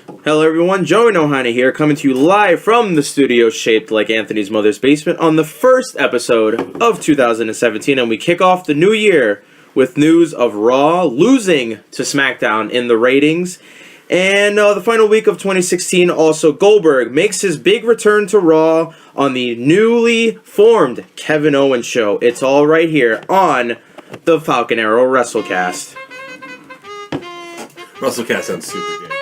Hello everyone, Joey Nohani here, coming to you live from the studio shaped like Anthony's mother's basement on the first episode of 2017, and we kick off the new year with news of Raw losing to Smackdown in the ratings. And the final week of 2016, also Goldberg makes his big return to Raw on the newly formed Kevin Owens show. It's all right here on the Falcon Arrow WrestleCast. WrestleCast sounds super good.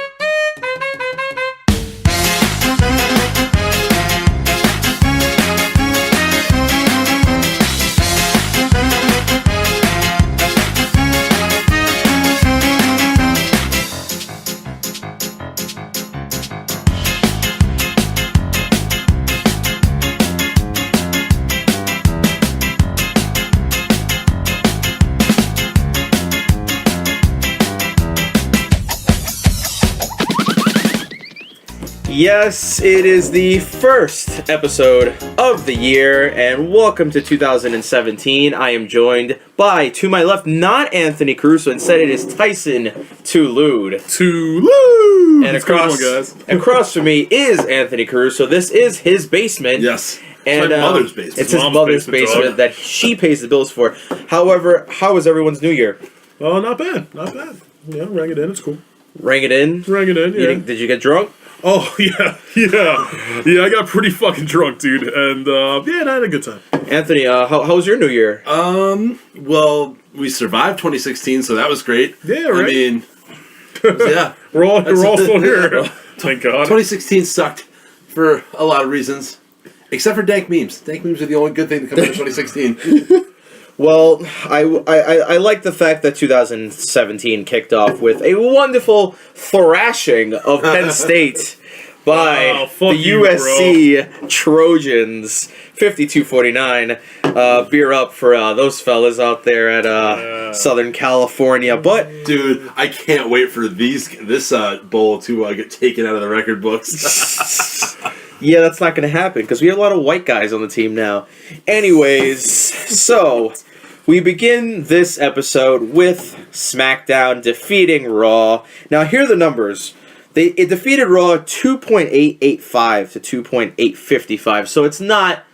Yes, it is the first episode of the year, and welcome to 2017. I am joined by, to my left, not Anthony Caruso, instead it is Tyson Touloud. And across from me is Anthony Caruso. This is his basement. Yes. And my mother's basement. It's his mother's basement that she pays the bills for. However, how was everyone's New Year? Oh, not bad. Not bad. Yeah, rang it in. It's cool. Rang it in? Rang it in, yeah. Did you get drunk? Oh, yeah. I got pretty fucking drunk, dude. And, I had a good time. Anthony, how was your New Year? Well, we survived 2016, so that was great. Yeah, right? I mean, yeah. we're all still here. Thank God. 2016 sucked for a lot of reasons. Except for dank memes. Dank memes are the only good thing to come out of 2016. Well, I like the fact that 2017 kicked off with a wonderful thrashing of Penn State by the USC Trojans, 52-49. Beer up for those fellas out there at Southern California. But dude, I can't wait for this bowl to get taken out of the record books. Yeah, that's not going to happen because we have a lot of white guys on the team now. Anyways, so we begin this episode with SmackDown defeating Raw. Now, here are the numbers. It defeated Raw 2.885 to 2.855, so it's not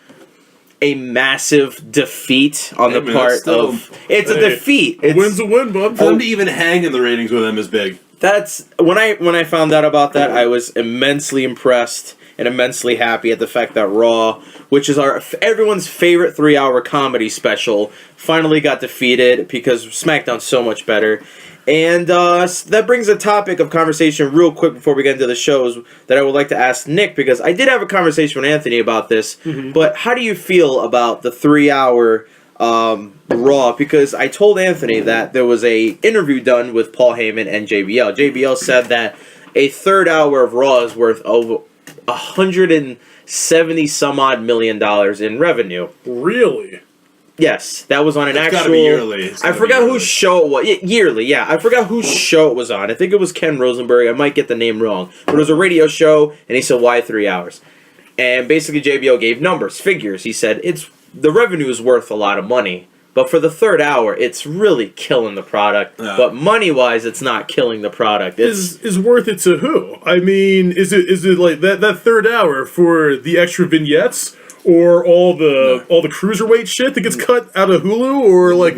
a massive defeat on the part of... It's a defeat. A win's a win, bud. For them to even hang in the ratings with them is big. That's... When I found out about that, I was immensely impressed and immensely happy at the fact that Raw, which is everyone's favorite 3-hour comedy special, finally got defeated because SmackDown's so much better. And that brings a topic of conversation real quick before we get into the shows that I would like to ask Nick, because I did have a conversation with Anthony about this, but how do you feel about the 3-hour Raw? Because I told Anthony that there was a interview done with Paul Heyman and JBL. JBL said that a third hour of Raw is worth over $170 some odd million in revenue. Really? Yes, that was on an actual. Gotta be yearly. I forgot whose show it was. Yearly, yeah. I forgot whose show it was on. I think it was Ken Rosenberg. I might get the name wrong, but it was a radio show, and he said, "Why 3 hours?" And basically, JBL gave numbers, figures. He said the revenue is worth a lot of money, but for the third hour, it's really killing the product. But money-wise, it's not killing the product. Is worth it to who? I mean, is it like that third hour for the extra vignettes, or all the cruiserweight shit that gets cut out of Hulu, or like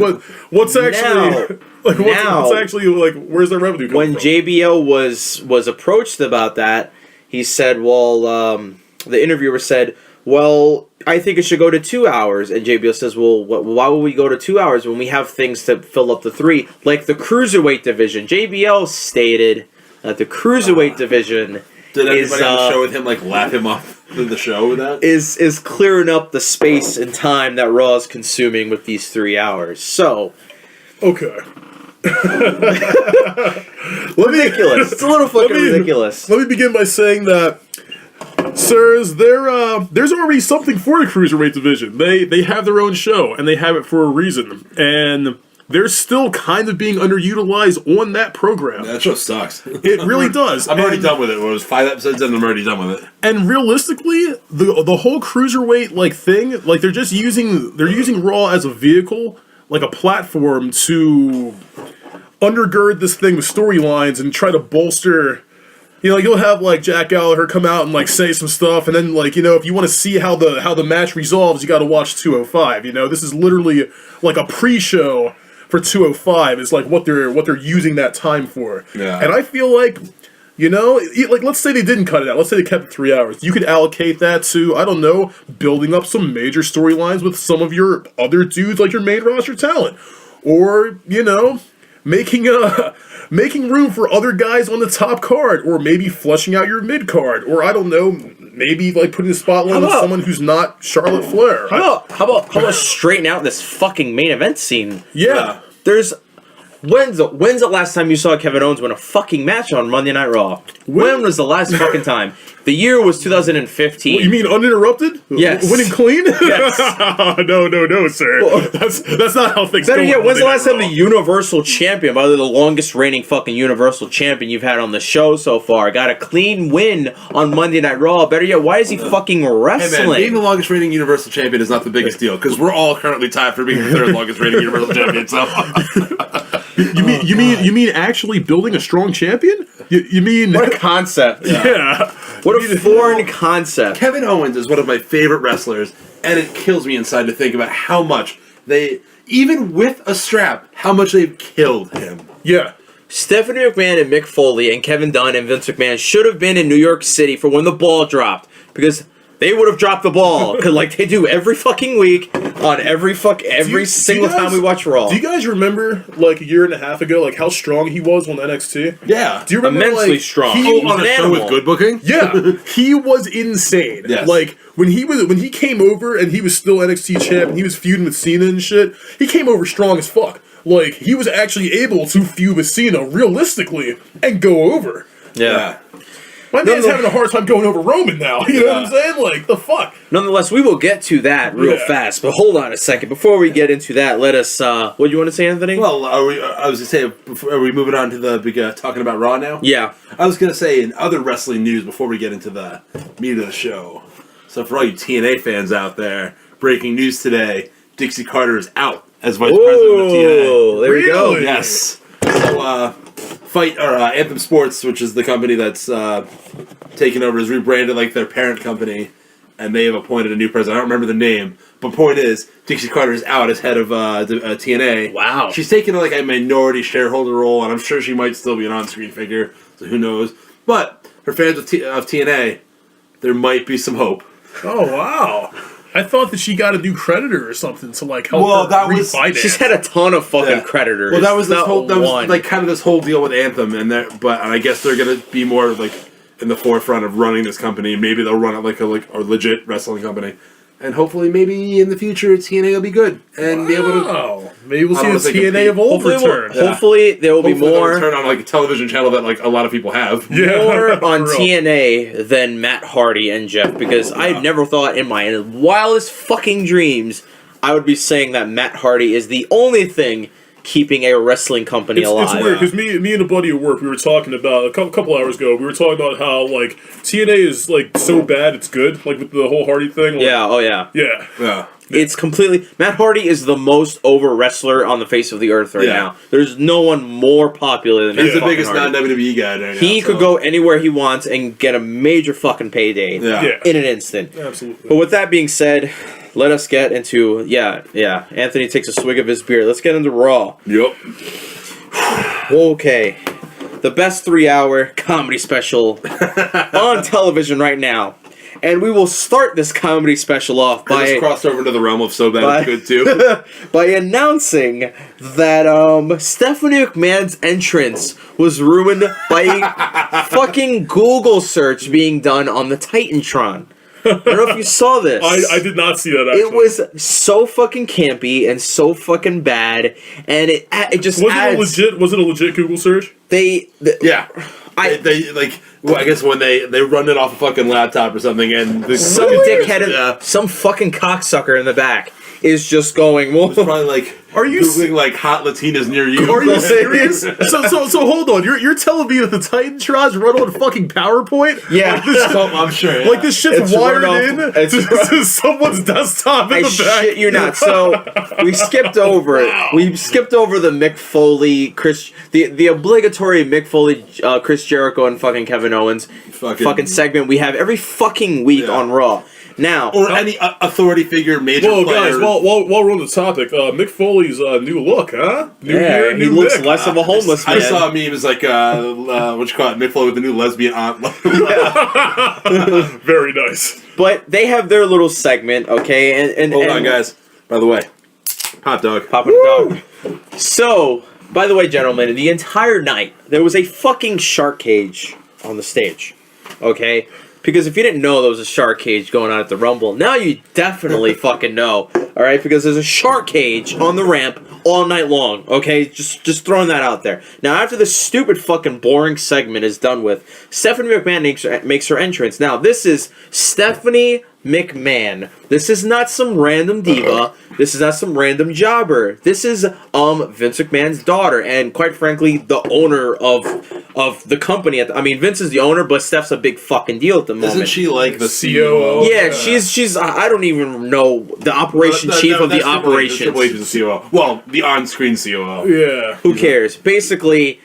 what's actually what's actually like where's the revenue coming from? When JBL was approached about that, he said, well, the interviewer said, well, I think it should go to 2 hours. And JBL says, well, why would we go to 2 hours when we have things to fill up the 3? Like the Cruiserweight division. JBL stated that the Cruiserweight division Did anybody on the show with him laugh him off in the show with that? Is clearing up the space and time that Raw is consuming with these 3 hours. So... Okay. Ridiculous. It's a little fucking ridiculous. Let me begin by saying that, sirs, there's already something for the Cruiserweight division. They have their own show, and they have it for a reason. And they're still kind of being underutilized on that program. That show sucks. It really does. I'm already done with it. It was 5 episodes in, and I'm already done with it. And realistically, the whole Cruiserweight thing, they're just using Raw as a vehicle, like a platform to undergird this thing with storylines and try to bolster You know, you'll have like Jack Gallagher come out and like say some stuff, and then like, you know, if you want to see how the match resolves, you got to watch 205. You know, this is literally like a pre-show for 205. Is like what they're using that time for. Yeah. And I feel like, you know, like let's say they didn't cut it out. Let's say they kept it 3 hours. You could allocate that to, I don't know, building up some major storylines with some of your other dudes, like your main roster talent, or you know, making room for other guys on the top card, or maybe fleshing out your mid card, or I don't know, maybe like putting the spotlight on someone who's not Charlotte Flair. How about straighten out this fucking main event scene? Yeah. There's when's the last time you saw Kevin Owens win a fucking match on Monday Night Raw? When was the last fucking time? The year was 2015. You mean uninterrupted? Yes. Winning clean? Yes. No, sir. Well, that's not how things go. Better yet, on when's the Monday last Night time the Raw. Universal Champion, probably the longest reigning fucking Universal Champion you've had on the show so far, got a clean win on Monday Night Raw? Better yet, why is he fucking Hey wrestling? man, being the longest reigning Universal Champion is not the biggest deal because we're all currently tied for being the third longest reigning Universal Champion. So You mean actually building a strong champion? You mean What a concept. yeah. What a foreign concept. Kevin Owens is one of my favorite wrestlers, and it kills me inside to think about how much they, even with a strap, how much they've killed him. Yeah. Stephanie McMahon and Mick Foley and Kevin Dunn and Vince McMahon should have been in New York City for when the ball dropped, because they would have dropped the ball, because like they do every fucking week on every single time we watch Raw. Do you guys remember like a year and a half ago, like how strong he was on NXT? Yeah. Do you remember Immensely like, strong. He, Oh, on a an show animal. with good booking? yeah, he was insane. Yes. Like when he came over and he was still NXT champ and he was feuding with Cena and shit. He came over strong as fuck. Like he was actually able to feud with Cena realistically and go over. Yeah. My man's having a hard time going over Roman now. You know what I'm saying? Like the fuck. Nonetheless, we will get to that real Yeah. fast. But hold on a second. Before we get into that, let us. What do you want to say, Anthony? Well, I was going to say, are we moving on to the big talking about Raw now? Yeah. I was going to say in other wrestling news before we get into the meat of the show. So for all you TNA fans out there, breaking news today: Dixie Carter is out as vice president of TNA. Oh, there we go. Really? Yes. So, Anthem Sports, which is the company that's taken over, is rebranded like their parent company, and they have appointed a new president. I don't remember the name, but point is, Dixie Carter is out as head of TNA. Wow. She's taken like a minority shareholder role, and I'm sure she might still be an on-screen figure, so who knows. But for fans of TNA, there might be some hope. Oh wow. I thought that she got a new creditor or something to like help Well, her that was- refinance. She's had a ton of fucking Yeah. creditors. Well, that was this Not whole, that one. was like kind of this whole deal with Anthem, and I guess they're gonna be more like in the forefront of running this company, and maybe they'll run it like a legit wrestling company, and hopefully maybe in the future TNA will be good and be able to. Oh, maybe we'll I see don't the think TNA of old Hopefully, return. hopefully there will be Hopefully they'll more. turn on like a television channel that like a lot of people have. Yeah. More on For real. TNA than Matt Hardy and Jeff, because I never thought in my wildest fucking dreams I would be saying that Matt Hardy is the only thing keeping a wrestling company alive. It's weird because me and a buddy at work, we were talking about a couple hours ago. We were talking about how like TNA is like so bad it's good, like with the whole Hardy thing. Like, Yeah, oh yeah. yeah. Yeah. It's completely... Matt Hardy is the most over wrestler on the face of the earth right Yeah. now. There's no one more popular than Matt He's the fucking biggest Hardy. non-WWE guy right now. He so- could go anywhere he wants and get a major fucking payday Yeah. in an instant. Absolutely. But with that being said, let us get into... Yeah. Anthony takes a swig of his beer. Let's get into Raw. Yep. Okay. The best 3-hour comedy special on television right now. And we will start this comedy special off I just by... crossed over into the realm of so bad it's good too. by announcing that Stephanie McMahon's entrance was ruined by a fucking Google search being done on the Titantron. I don't know if you saw this. I did not see that. Actually. It was so fucking campy and so fucking bad, and it just adds. Was it a legit Google search? Yeah. I- They like. Well, I guess when they run it off a fucking laptop or something, and Some dickhead, some fucking cocksucker in the back is just going. Well, It's probably like Are you Googling like hot Latinas near you? Are you serious? So hold on. You're telling me that the Titantrons run on fucking PowerPoint? Yeah. I'm sure. Yeah. Like this shit's It's wired run off- in to someone's desktop in I the back. shit you not. So we skipped over it. We skipped over the Mick Foley, the obligatory Mick Foley, Chris Jericho, and fucking Kevin Owens fucking segment we have every fucking week on Raw. Now, or any authority figure, major Whoa, player. guys! While we're on the topic, Mick Foley's new look, huh? New yeah, year, he new looks Mick. less of a homeless man. I saw a meme. It's like, what you call it? Mick Foley with the new lesbian aunt. Very nice. But they have their little segment, okay? And Hold on, guys. By the way, hot dog. Popping dog. So, by the way, gentlemen, the entire night there was a fucking shark cage on the stage, okay? Because if you didn't know there was a shark cage going on at the Rumble, now you definitely fucking know, alright? Because there's a shark cage on the ramp all night long, okay? Just throwing that out there. Now, after this stupid fucking boring segment is done with, Stephanie McMahon makes her entrance. Now, this is Stephanie McMahon. This is not some random diva. This is not some random jobber. This is Vince McMahon's daughter, and quite frankly, the owner of the company. I mean, Vince is the owner, but Steph's a big fucking deal at the moment. Isn't she like the COO? Yeah, she's. I don't even know the operation chief of the operations. Triple H is the COO. Well, the on-screen COO. Yeah. Who cares? Basically,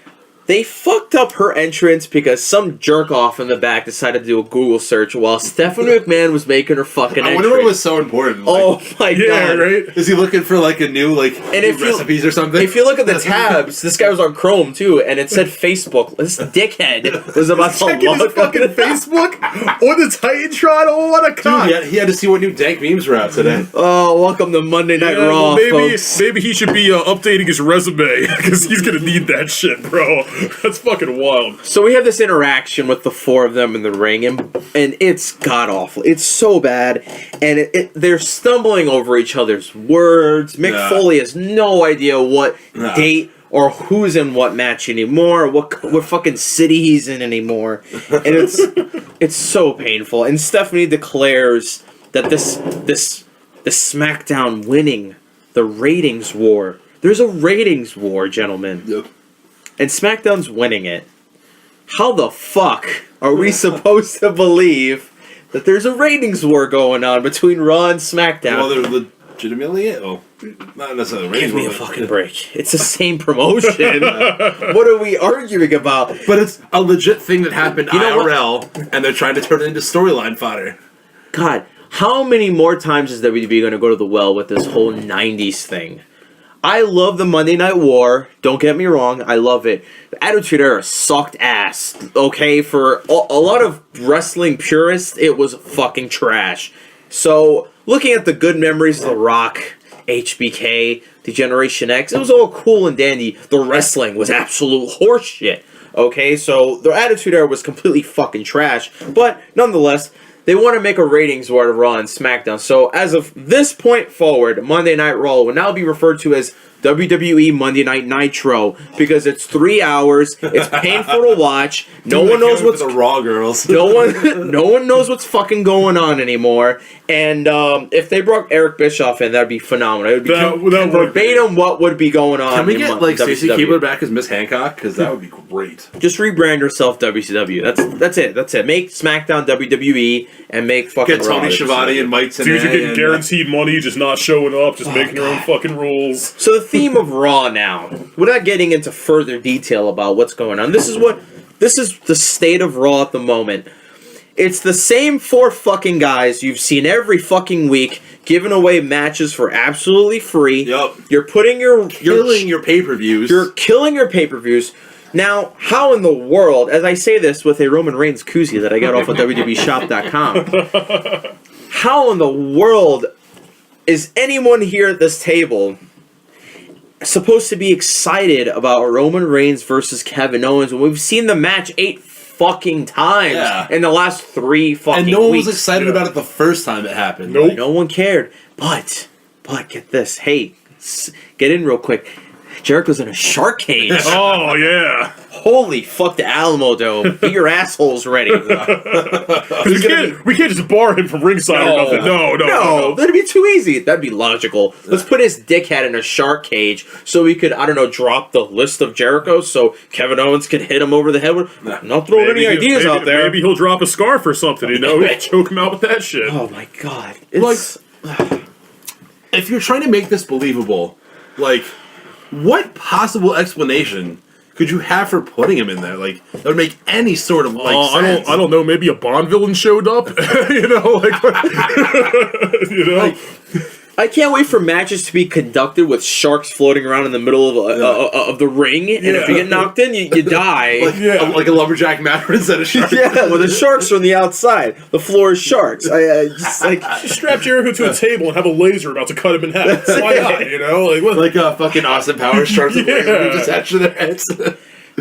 they fucked up her entrance because some jerk off in the back decided to do a Google search while Stephanie McMahon was making her fucking I entrance. wonder what was so important. Oh my Yeah, god! right? Is he looking for like a new new if you- recipes or something? If you look at the tabs, this guy was on Chrome too, and it said Facebook. This dickhead was about to Checking his log fucking Facebook on the Titantron. Oh, what a cock! Dude, he had to see what new dank memes were out today. Oh, welcome to Monday Night Yeah, Raw, well, folks. maybe he should be updating his resume because he's gonna need that shit, bro. That's fucking wild. So we have this interaction with the four of them in the ring, and it's god awful. It's so bad, and they're stumbling over each other's words. Mick Foley has no idea what date or who's in what match anymore, what fucking city he's in anymore, and it's so painful. And Stephanie declares that this SmackDown winning the ratings war. There's a ratings war, gentlemen. Yep. And SmackDown's winning it. How the fuck are we supposed to believe that there's a ratings war going on between Raw and SmackDown? Well, they're legitimately not necessarily ratings. Give me a but- fucking break. It's the same promotion. What are we arguing about? But it's a legit thing that happened You know what? IRL, and they're trying to turn it into storyline fodder. God, how many more times is WWE going to go to the well with this whole 90s thing? I love the Monday Night War. Don't get me wrong. I love it. The Attitude Era sucked ass. Okay? For a lot of wrestling purists, it was fucking trash. So, looking at the good memories of The Rock, HBK, Degeneration X, it was all cool and dandy. The wrestling was absolute horseshit. Okay? So, the Attitude Era was completely fucking trash. But, nonetheless, they want to make a ratings war to Raw and SmackDown. So as of this point forward, Monday Night Raw will now be referred to as WWE Monday Night Nitro because it's 3 hours. It's painful to watch. No one knows what's the Raw girls. no one knows what's fucking going on anymore. And if they brought Eric Bischoff in, that'd be phenomenal. It would be That would verbatim what would be going on. Can we in get like Stacey WCW. Keebler back as Miss Hancock? Because that would be great. Just rebrand yourself WCW. That's it. Make SmackDown WWE and make fucking Get Tony Raw Schiavone and Mike Tenay. Dudes are getting and, guaranteed money, just not showing up, just making their own fucking rules. So the theme of Raw now, without getting into further detail about what's going on, this is the state of Raw at the moment. It's the same four fucking guys you've seen every fucking week giving away matches for absolutely free. Yep. You're putting killing your pay-per-views. You're killing your pay-per-views. Now, how in the world, as I say this with a Roman Reigns koozie that I got off of WWEshop.com, how in the world is anyone here at this table supposed to be excited about Roman Reigns versus Kevin Owens when we've seen the match 8 fucking times in the last 3 fucking and no one weeks? was excited about it the first time it happened. Nope. No one cared. But get this. Hey, get in real quick. Jericho's in a shark cage. Oh yeah. Holy fuck the Alamo Dome. Get your assholes ready. We can't just bar him from ringside or nothing. No. That'd be too easy. That'd be logical. Let's put his dickhead in a shark cage so we could, I don't know, drop the list of Jericho so Kevin Owens could hit him over the head with. I'm not throwing any ideas out there. Maybe he'll drop a scarf or something, choke him out with that shit. Oh my god. It's Like, if you're trying to make this believable, like, what possible explanation could you have for putting him in there? Like, that would make any sort of sense. I don't know. Maybe a Bond villain showed up. I can't wait for matches to be conducted with sharks floating around in the middle of the ring, and if you get knocked in, you die. Like a lumberjack match instead of shark. Yeah, well, the sharks are on the outside. The floor is sharks. Just strap Jericho to a table and have a laser about to cut him in half. Why not? Like a fucking Austin Powers sharks with lasers attached to their heads.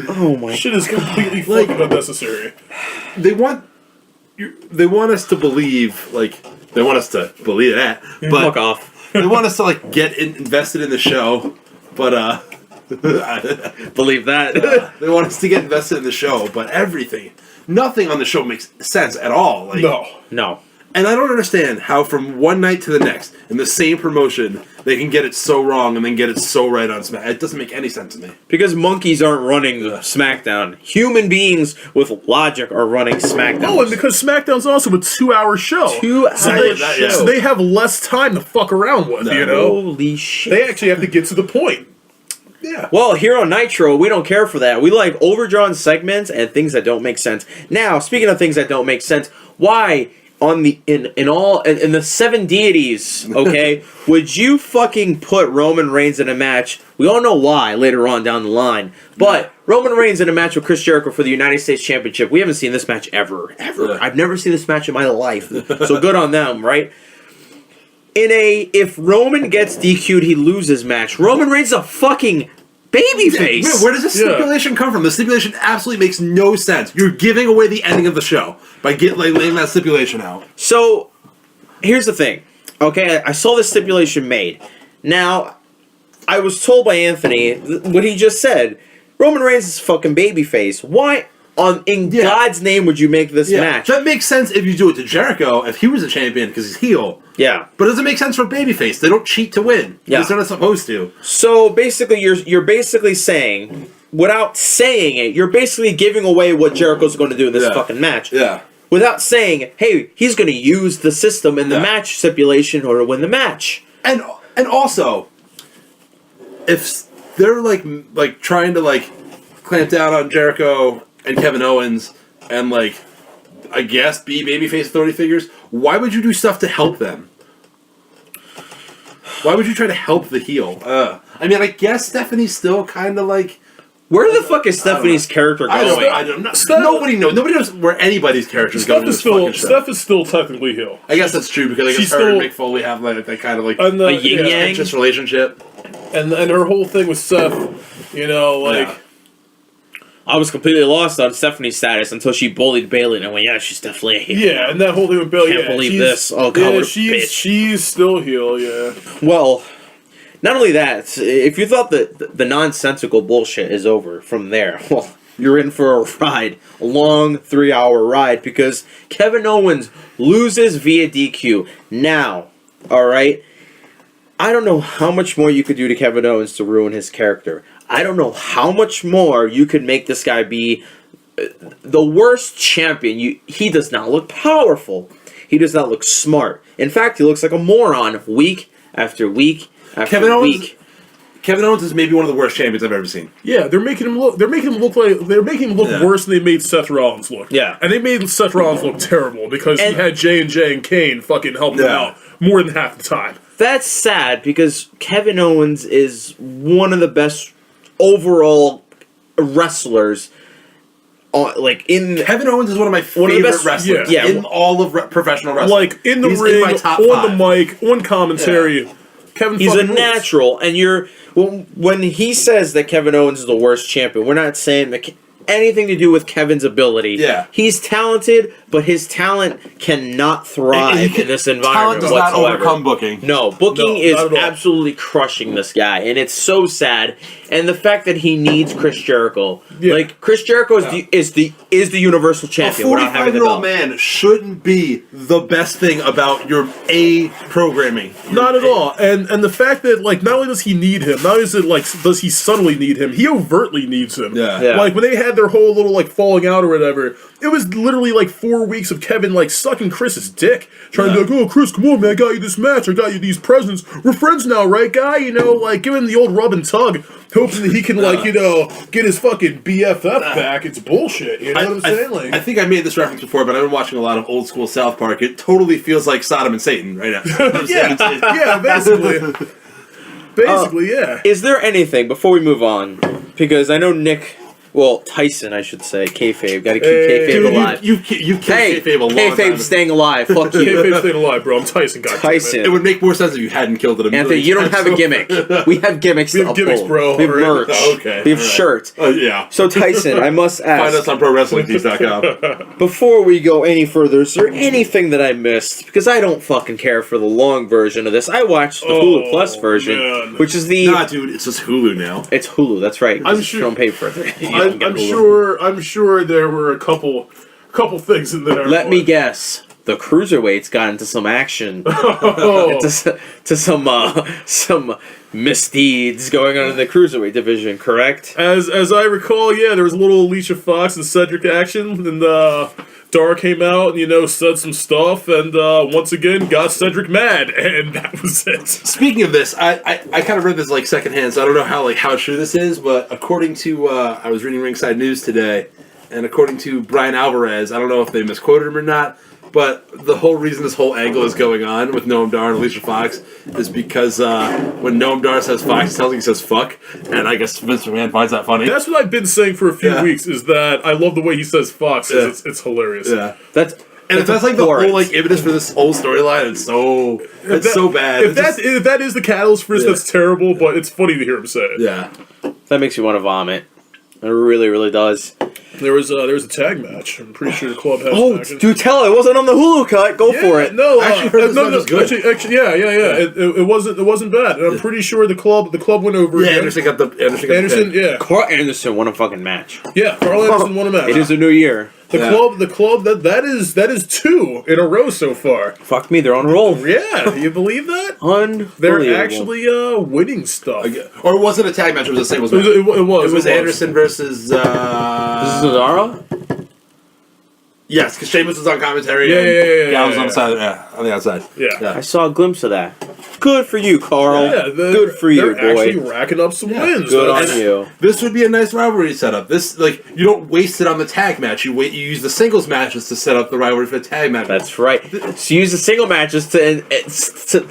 Oh my! Shit is completely fucking unnecessary. They want us to believe, they want us to believe that, but Fuck off. They want us to get invested in the show, but Believe that. they want us to get invested in the show, but nothing on the show makes sense at all. No. And I don't understand how from one night to the next, in the same promotion, they can get it so wrong and then get it so right on SmackDown. It doesn't make any sense to me. Because monkeys aren't running SmackDown. Human beings with logic are running SmackDown. Oh, and because SmackDown's also a 2-hour show. 2 hour show. So they have less time to fuck around with, Holy shit. They actually have to get to the point. Yeah. Well, here on Nitro, we don't care for that. We like overdrawn segments and things that don't make sense. Now, speaking of things that don't make sense, why in the 7 deities, okay, would you fucking put Roman Reigns in a match? We all know why later on down the line. But Roman Reigns in a match with Chris Jericho for the United States Championship. We haven't seen this match ever. Yeah. I've never seen this match in my life. So good on them, right? If Roman gets DQ'd, he loses match. Roman Reigns is a fucking babyface. Yeah, where does this stipulation come from? The stipulation absolutely makes no sense. You're giving away the ending of the show by laying that stipulation out. So, here's the thing. Okay, I saw this stipulation made. Now, I was told by Anthony what he just said. Roman Reigns is a fucking babyface. Why in God's name would you make this match? That makes sense if you do it to Jericho, if he was a champion, because he's heel. Yeah. But it doesn't make sense for babyface. They don't cheat to win. Yeah. Because they're not supposed to. So basically, you're basically saying, without saying it, you're basically giving away what Jericho's going to do in this fucking match. Yeah. Without saying, hey, he's going to use the system in the match stipulation in order to win the match. And also, if they're trying to clamp down on Jericho and Kevin Owens and I guess be babyface authority figures, why would you do stuff to help them? Why would you try to help the heel? I mean, I guess Stephanie's still kind of where the fuck is Stephanie's character going? I don't know. Nobody knows. Nobody knows where anybody's character is going. Steph is still technically heel. I guess that's true because I guess her and Mick Foley have that kind of a yin yang interest relationship. And her whole thing with Steph, I was completely lost on Stephanie's status until she bullied Bayley, and I went, yeah, she's definitely a heel. Yeah, and that whole thing with Bayley. Can't believe this. Oh, God, what a bitch. She's still heel, yeah. Well, not only that, if you thought that the nonsensical bullshit is over from there, well, you're in for a ride. A long 3-hour ride, because Kevin Owens loses via DQ. Now, alright, I don't know how much more you could do to Kevin Owens to ruin his character. I don't know how much more you could make this guy be the worst champion. He does not look powerful. He does not look smart. In fact, he looks like a moron week after week after week. Kevin Owens is maybe one of the worst champions I've ever seen. Yeah, they're making him look worse than they made Seth Rollins look. Yeah. And they made Seth Rollins look terrible because he had J&J and Kane fucking helping him out more than half the time. That's sad because Kevin Owens is one of the best overall wrestlers. Kevin Owens is one of my favorite wrestlers in all of professional wrestling. In the ring, on the mic, on commentary. Yeah. He's a natural, and when he says that Kevin Owens is the worst champion, we're not saying that anything to do with Kevin's ability. Yeah. He's talented, but his talent cannot thrive in this environment Talent does whatsoever. not overcome booking. No, booking No, is not at all. absolutely crushing this guy, and it's so sad. And the fact that he needs Chris Jericho, Yeah. like Chris Jericho is the Universal A Champion without having the 45-year-old belt. man shouldn't be the best thing about your A programming. Not at all. And the fact that, like, not only does he need him, not only is it, like, does he subtly need him, he overtly needs him. Yeah. Yeah. Like, when they had their whole little, like, falling out or whatever, it was literally, like, 4 weeks of Kevin, like, sucking Chris's dick. Trying to be like, oh, Chris, come on, man, I got you this match, I got you these presents. We're friends now, right, guy? You know, like, giving the old rub and tug, hoping that he can, like, you know, get his fucking BFF back. It's bullshit, you know what I'm saying? Like, I think I made this reference before, but I've been watching a lot of old school South Park. It totally feels like Sodom and Satan right now. yeah, basically. Basically, yeah. Is there anything before we move on? Because I know Nick, well Tyson, I should say, kayfabe. Got to keep kayfabe Dude, alive. You killed Hey, kayfabe a long kayfabe's time. staying alive. Fuck you, Kayfabe's staying alive, bro. I'm Tyson, goddammit. Tyson. It would make more sense if you hadn't killed it a Anthony, million you don't times have a over. gimmick. We have gimmicks. We have to gimmicks, uphold. bro. We have Alright. merch. Oh, okay. We have Alright. shirts. Yeah. So Tyson, I must Find us ask, on ProWrestlingTees.com. before we go any further, is there anything that I missed? Because I don't fucking care for the long version of this. I watched the Hulu Plus version, man. which is the Nah, dude, it's just Hulu now. it's Hulu. That's right. I'm Just sure- don't pay for it. You don't get I'm Hulu. sure there were a couple things in there. Let me guess. The cruiserweights got into some action, Oh, to some misdeeds going on in the cruiserweight division. Correct? as I recall, yeah, there was a little Alicia Fox and Cedric action, and Dar came out and, you know, said some stuff, and once again got Cedric mad, and that was it. Speaking of this, I kind of read this like secondhand, so I don't know how true this is, but according to I was reading Ringside News today, and according to Brian Alvarez, I don't know if they misquoted him or not, but the whole reason this whole angle is going on with Noam Dar and Alicia Fox is because when Noam Dar says Fox, he says fuck, and I guess Vince McMahon finds that funny. That's what I've been saying for a few Yeah. weeks, is that I love the way he says Fox, 'cause it's hilarious. Yeah. That's And if that's like the abhorrent. whole like impetus for this whole storyline, it's so bad. If that is the catalyst for this, Yeah. that's terrible, but it's funny to hear him say it. yeah. that makes you want to vomit. It really, really does. There was a tag match. I'm pretty sure the club has Oh, matches. do tell! It wasn't on the Hulu cut. Go for it. No, I actually heard this no, match no, was good. Actually, yeah. It wasn't bad. And I'm pretty sure the club went over. Yeah, again. Anderson got the Anderson, pin. yeah, Carl Anderson won a fucking match. yeah. Carl Anderson won a match. It is a new year. The club that is 2 in a row so far. Fuck me, they're on a roll. Yeah, do you believe that? Unbelievable. They're actually winning stuff. Or was it a tag match? It was a singles It match. was. It was Anderson versus. This is Cesaro? Yes, because Sheamus was on commentary. Yeah, and yeah. Gal was on the side. On the outside. Yeah. I saw a glimpse of that. Good for you, Carl. Yeah, Good for you, they're boy. actually racking up some wins. Good on That's- you. This would be a nice rivalry setup. This you don't waste it on the tag match. You use the singles matches to set up the rivalry for the tag match. That's right. So use the single matches to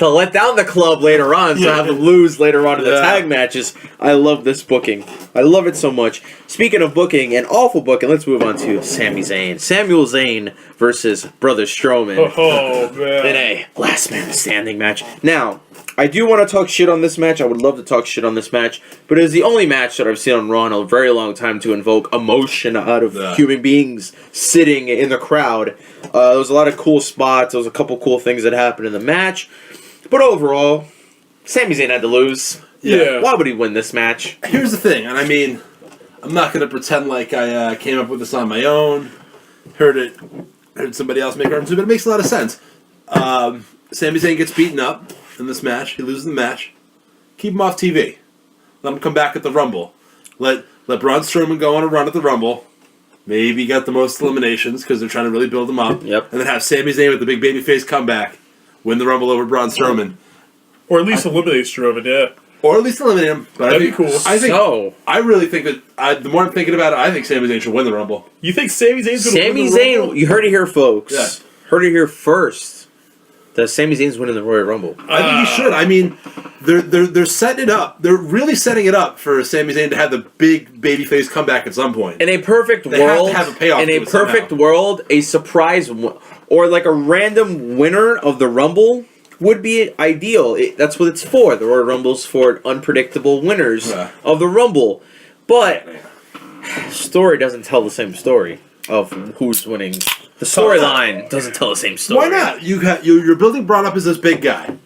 let down the club later on, so have them lose later on in the Yeah. tag matches. I love this booking. I love it so much. Speaking of booking and awful booking, let's move on to Sami Zayn. Samuel Zayn versus Brother Strowman Oh man. in a last man standing match. Now, I do want to talk shit on this match. I would love to talk shit on this match, but it is the only match that I've seen on Raw in a very long time to invoke emotion out of human beings sitting in the crowd. There was a lot of cool spots. There was a couple cool things that happened in the match, but overall, Sami Zayn had to lose. Yeah. Why would he win this match? Here's the thing, and I mean, I'm not going to pretend like I came up with this on my own. Heard somebody else make reference to it, but it makes a lot of sense. Sami Zayn gets beaten up in this match. He loses the match. Keep him off TV. Let him come back at the Rumble. Let Braun Strowman go on a run at the Rumble. Maybe get the most eliminations because they're trying to really build him up. Yep. And then have Sami Zayn with the big babyface comeback, win the Rumble over Braun Strowman. Or at least eliminate Strowman, yeah. Or at least eliminate him. But That'd be cool. I really think that the more I'm thinking about it, I think Sami Zayn should win the Rumble. You think Sami Zayn's going to Sami win the Zayn, Rumble? you heard it here, folks. Yeah. Heard it here first. That Sami Zayn's winning the Royal Rumble. I think he should. I mean, they're setting it up. They're really setting it up for Sami Zayn to have the big babyface comeback at some point. In a perfect They have to world, have a payoff in to a it perfect somehow. world, a surprise or like a random winner of the Rumble would be ideal. That's what it's for. The Royal Rumble's for unpredictable winners Yeah. of the Rumble. But story doesn't tell the same story of who's winning. The storyline doesn't tell the same story. Why not? You're building Braun up as this big guy.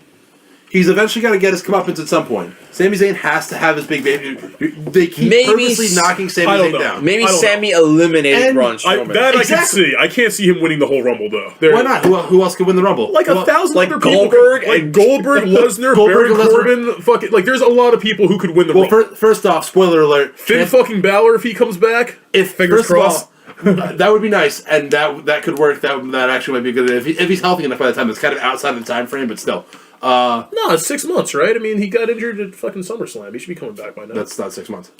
He's eventually got to get his comeuppance at some point. Sami Zayn has to have his big baby. They keep purposely knocking Sami Zayn down. Maybe Sami eliminated Braun Strowman. I can see. I can't see him winning the whole Rumble though. Why not? Who else could win the Rumble? Like 1,000 like other Goldberg, people. Like Goldberg, Lesnar, Baron Corbin. Fucking like, there's a lot of people who could win the Rumble. Well, first off, spoiler alert: Finn fucking Balor if he comes back. Fingers crossed. That would be nice, and that could work. That actually might be good if he's healthy enough by the time. It's kind of outside of the time frame, but still. No, it's 6 months, right? I mean, he got injured at fucking SummerSlam. He should be coming back by now. That's not 6 months.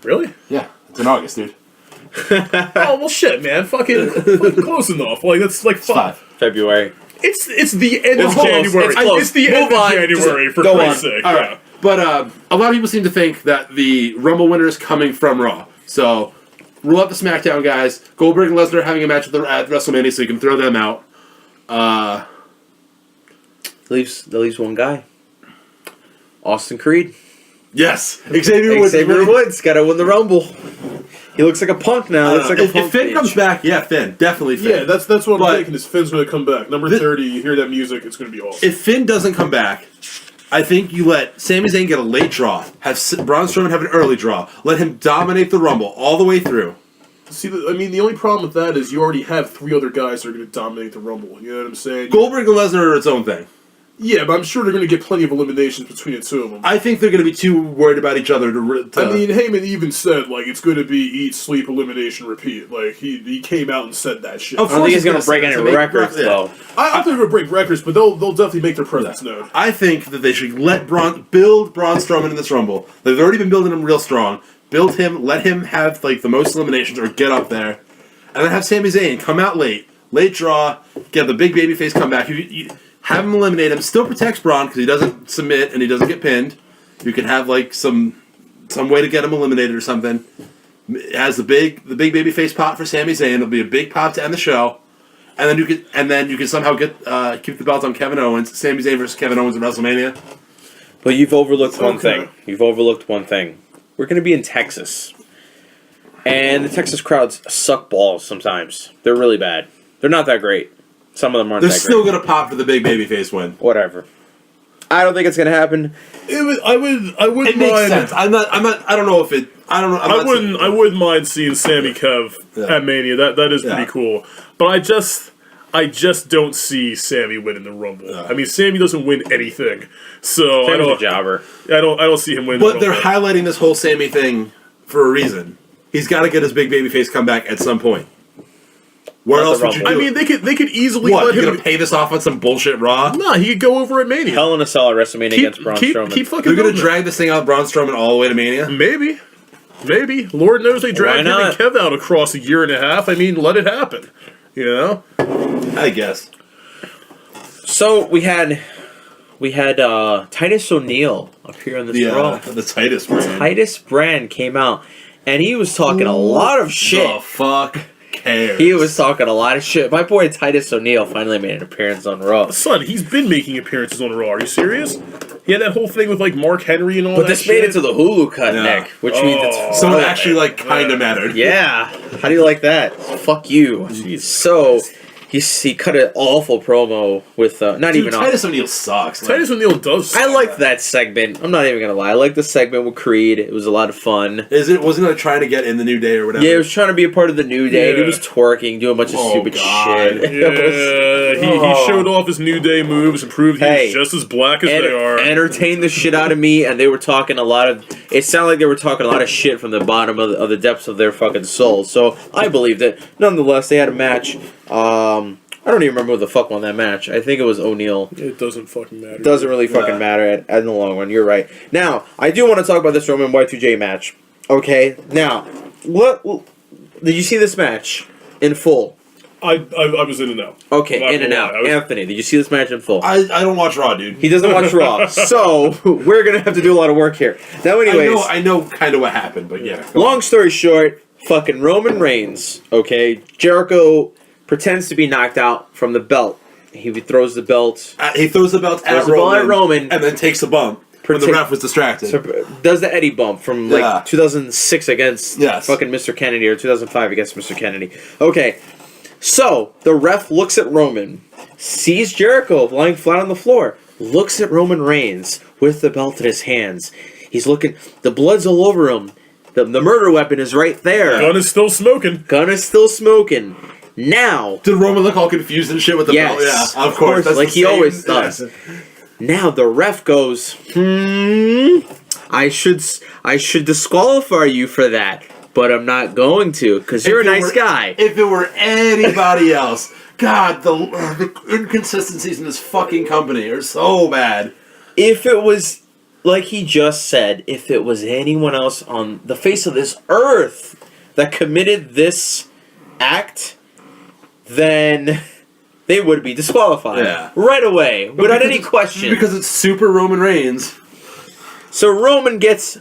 Really? Yeah, it's in August, dude. Oh well, shit, man. Fucking close enough. Like that's like 5 February. It's the end of close. January. It's the end of January for Christ's sake. All right, but a lot of people seem to think that the Rumble winner is coming from Raw. So rule out the SmackDown guys. Goldberg and Lesnar having a match at WrestleMania, so you can throw them out. That leaves one guy. Austin Creed. Yes, Xavier Woods got to win the Rumble. He looks like a punk now. Looks like a punk. If Finn comes back, yeah, Finn, definitely Finn. Yeah, that's what I'm thinking. Is Finn's going to come back? Number 30. You hear that music? It's going to be awesome. If Finn doesn't come back, I think you let Sami Zayn get a late draw, have Braun Strowman have an early draw, let him dominate the Rumble all the way through. See, the only problem with that is you already have 3 other guys that are going to dominate the Rumble. You know what I'm saying? Goldberg and Lesnar are its own thing. Yeah, but I'm sure they're going to get plenty of eliminations between the two of them. I think they're going to be too worried about each other to I mean, Heyman even said, like, it's going to be eat, sleep, elimination, repeat. Like, he came out and said that shit. I don't think he's going to break any records, though. I don't think they're going to break records, but they'll definitely make their presence known. I think that they should build Braun Strowman in this Rumble. They've already been building him real strong. Build him, let him have, like, the most eliminations or get up there. And then have Sami Zayn come out late draw, get the big babyface comeback. You have him eliminate him. Still protects Braun because he doesn't submit and he doesn't get pinned. You can have like some way to get him eliminated or something. It has the big babyface pop for Sami Zayn. It'll be a big pop to end the show, and then you can somehow get keep the belt on Kevin Owens. Sami Zayn versus Kevin Owens at WrestleMania. But you've overlooked one thing. You've overlooked one thing. We're going to be in Texas, and the Texas crowds suck balls sometimes. They're really bad. They're not that great. Some of them aren't. They're that still great. gonna pop for the big babyface win. Whatever. I don't think it's gonna happen. I wouldn't It makes mind. sense. I don't know if it. I don't know. I wouldn't mind seeing Sammy Kev at Mania. That is pretty cool. But I just don't see Sammy winning the Rumble. I mean, Sammy doesn't win anything, so Sammy's a jobber. I don't see him winning. But they're highlighting this whole Sammy thing for a reason. He's got to get his big babyface comeback at some point. Where else would you do I mean, they could easily what? let You're him gonna pay this off on some bullshit Raw? No, he could go over at Mania. Hell in a Cell at WrestleMania against Braun Strowman. Keep fucking. They're gonna drag this thing out, Braun Strowman, all the way to Mania. Maybe. Lord knows they dragged him and Kev out across a year and a half. I mean, let it happen. You know. I guess. So we had Titus O'Neil up here on this Raw. The Titus brand. Titus brand came out, and he was talking a lot of shit. The fuck cares? He was talking a lot of shit. My boy Titus O'Neil finally made an appearance on Raw. Son, he's been making appearances on Raw. Are you serious? He had that whole thing with like Mark Henry and all that. But this made it to the Hulu cut, Nick, which means it's so it actually like kind of mattered. Yeah. How do you like that? Fuck you. Jeez. So he cut an awful promo with Titus O'Neil sucks. Man. Titus O'Neil does. I liked that segment. I'm not even gonna lie. I liked the segment with Creed. It was a lot of fun. Wasn't it trying to get in the New Day or whatever? Yeah, he was trying to be a part of the New Day. Yeah. He was twerking, doing a bunch of stupid shit. Yeah, he showed off his New Day moves and proved he's just as black as they are. Entertained the shit out of me, and they were talking a lot of. It sounded like they were talking a lot of shit from the bottom of the depths of their fucking souls. So I believed it. Nonetheless, they had a match. I don't even remember who the fuck won that match. I think it was O'Neil. It doesn't fucking matter. It doesn't really fucking matter in the long run. You're right. Now, I do want to talk about this Roman Y2J match. Okay? Now, what did you see this match in full? I was in and out. Okay, in and out. Anthony, did you see this match in full? I don't watch Raw, dude. He doesn't watch Raw. So, we're going to have to do a lot of work here. Now, anyways. I know kind of what happened, but yeah. Long story short, fucking Roman Reigns, okay? Jericho pretends to be knocked out from the belt. He throws the belt. He throws the belt at Roman, Roman, and then takes a bump. when the ref was distracted. Does the Eddie bump from 2006 against fucking Mr. Kennedy or 2005 against Mr. Kennedy. Okay, so the ref looks at Roman, sees Jericho lying flat on the floor, looks at Roman Reigns with the belt in his hands. He's looking, the blood's all over him. The murder weapon is right there. Gun is still smoking. Now, did Roman look all confused and shit with the belt? Yeah, of course. That's like he always does. Yeah. Now the ref goes, I should disqualify you for that, but I'm not going to because you're a nice guy. If it were anybody else, God, the inconsistencies in this fucking company are so bad. If it was, like he just said, if it was anyone else on the face of this earth that committed this act, then they would be disqualified right away, without any question. Because it's Super Roman Reigns. So Roman gets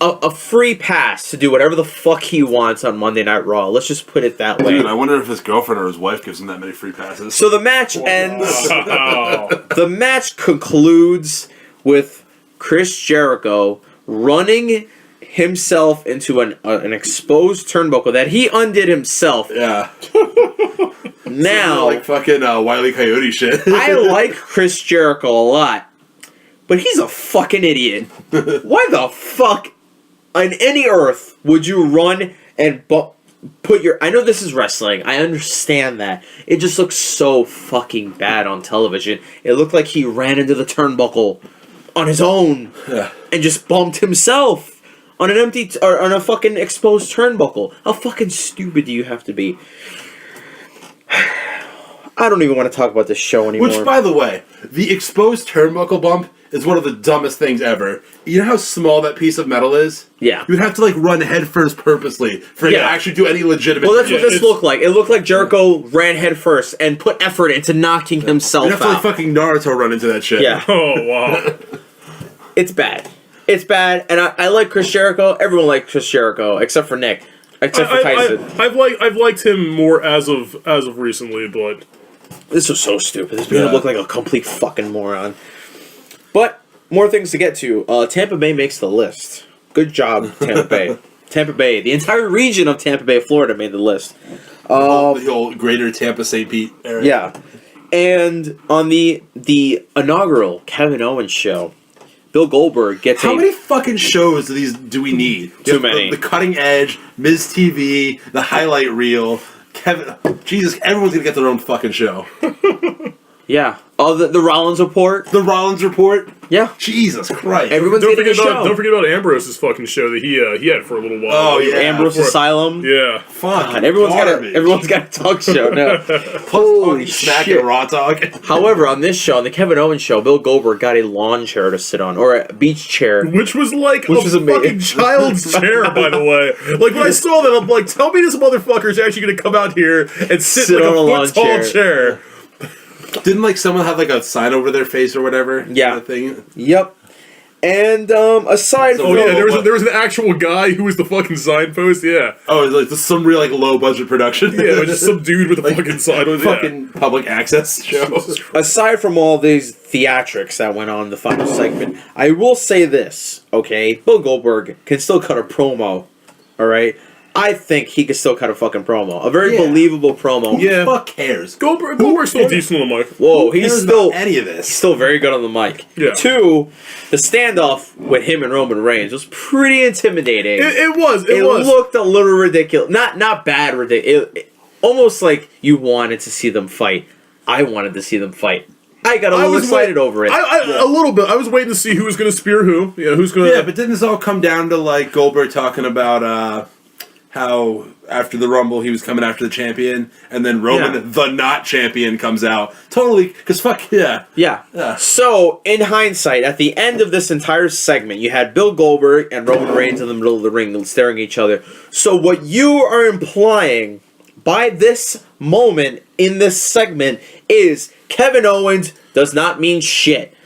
a free pass to do whatever the fuck he wants on Monday Night Raw. Let's just put it that way. Dude, I wonder if his girlfriend or his wife gives him that many free passes. So the match ends. The match concludes with Chris Jericho running himself into an exposed turnbuckle that he undid himself. Yeah. Now, like fucking Wile E. Coyote shit. I like Chris Jericho a lot, but he's a fucking idiot. Why the fuck on any earth would you run and put your... I know this is wrestling. I understand that. It just looks so fucking bad on television. It looked like he ran into the turnbuckle on his own and just bumped himself on an empty or on a fucking exposed turnbuckle. How fucking stupid do you have to be? I don't even want to talk about this show anymore. Which, by the way, the exposed turnbuckle bump is one of the dumbest things ever. You know how small that piece of metal is? Yeah. You'd have to, like, run headfirst purposely for it to actually do any legitimate... Well, that's what this looked like. It looked like Jericho ran headfirst and put effort into knocking himself out. You'd have to, like, fucking Naruto run into that shit. Yeah. Oh, wow. It's bad. It's bad, and I like Chris Jericho. Everyone likes Chris Jericho, except for Nick. Except for Tyson. I've liked him more as of recently, but... This was so stupid. This made him look like a complete fucking moron. But, more things to get to. Tampa Bay makes the list. Good job, Tampa Bay. Tampa Bay. The entire region of Tampa Bay, Florida made the list. The old greater Tampa St. Pete area. Yeah. And on the inaugural Kevin Owens show, Bill Goldberg gets How many fucking shows do we need? Too many. The Cutting Edge, Miz TV, the Highlight Reel, Jesus, everyone's gonna get their own fucking show. Yeah. Oh, the Rollins Report. The Rollins Report? Yeah. Jesus Christ. Everyone's getting a show. Don't forget about Ambrose's fucking show that he had for a little while. Oh, yeah. Ambrose Asylum. Yeah. Fuck. God, everyone's got a talk show now. Holy Smack and Raw Talk. However, on this show, on the Kevin Owens show, Bill Goldberg got a lawn chair to sit on, or a beach chair. Which was like a fucking child's chair, by the way. Like, when I saw that, I'm like, tell me this motherfucker's actually going to come out here and sit like a foot-tall chair. Didn't, like, someone have, like, a sign over their face or whatever? Yeah. Thing? Yep. And, aside from... Oh, yeah, there was an actual guy who was the fucking signpost, yeah. Oh, like, some real, like, low-budget production? Yeah, just some dude with a fucking signpost, fucking public access show. Aside from all these theatrics that went on in the final segment, I will say this, okay? Bill Goldberg can still cut a promo, alright? I think he could still cut a fucking promo. A very believable promo. Yeah. Who the fuck cares? Goldberg's still decent on the mic. Whoa, he's still any of this. He's still very good on the mic. Yeah. 2, the standoff with him and Roman Reigns was pretty intimidating. It was. It looked a little ridiculous. Not bad ridiculous. Almost like you wanted to see them fight. I wanted to see them fight. I got a little excited over it. A little bit. I was waiting to see who was going to spear who. Yeah, who's going to... Yeah, but didn't this all come down to, like, Goldberg talking about, how after the Rumble he was coming after the champion, and then Roman, the not champion, comes out. Totally, because fuck, Yeah. So, in hindsight, at the end of this entire segment, you had Bill Goldberg and Roman Reigns in the middle of the ring staring at each other. So what you are implying by this moment in this segment is Kevin Owens does not mean shit.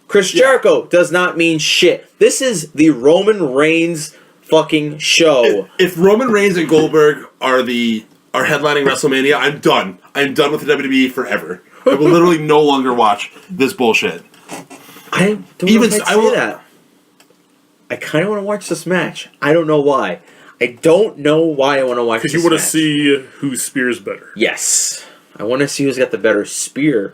Chris Jericho does not mean shit. This is the Roman Reigns fucking show. If Roman Reigns and Goldberg are headlining WrestleMania, I'm done. I'm done with the WWE forever. I will literally no longer watch this bullshit. I don't Even know if I'd I say will- that. I kind of want to watch this match. I don't know why. I want to watch this Because you want to match. see who spears better. Yes. I want to see who's got the better spear.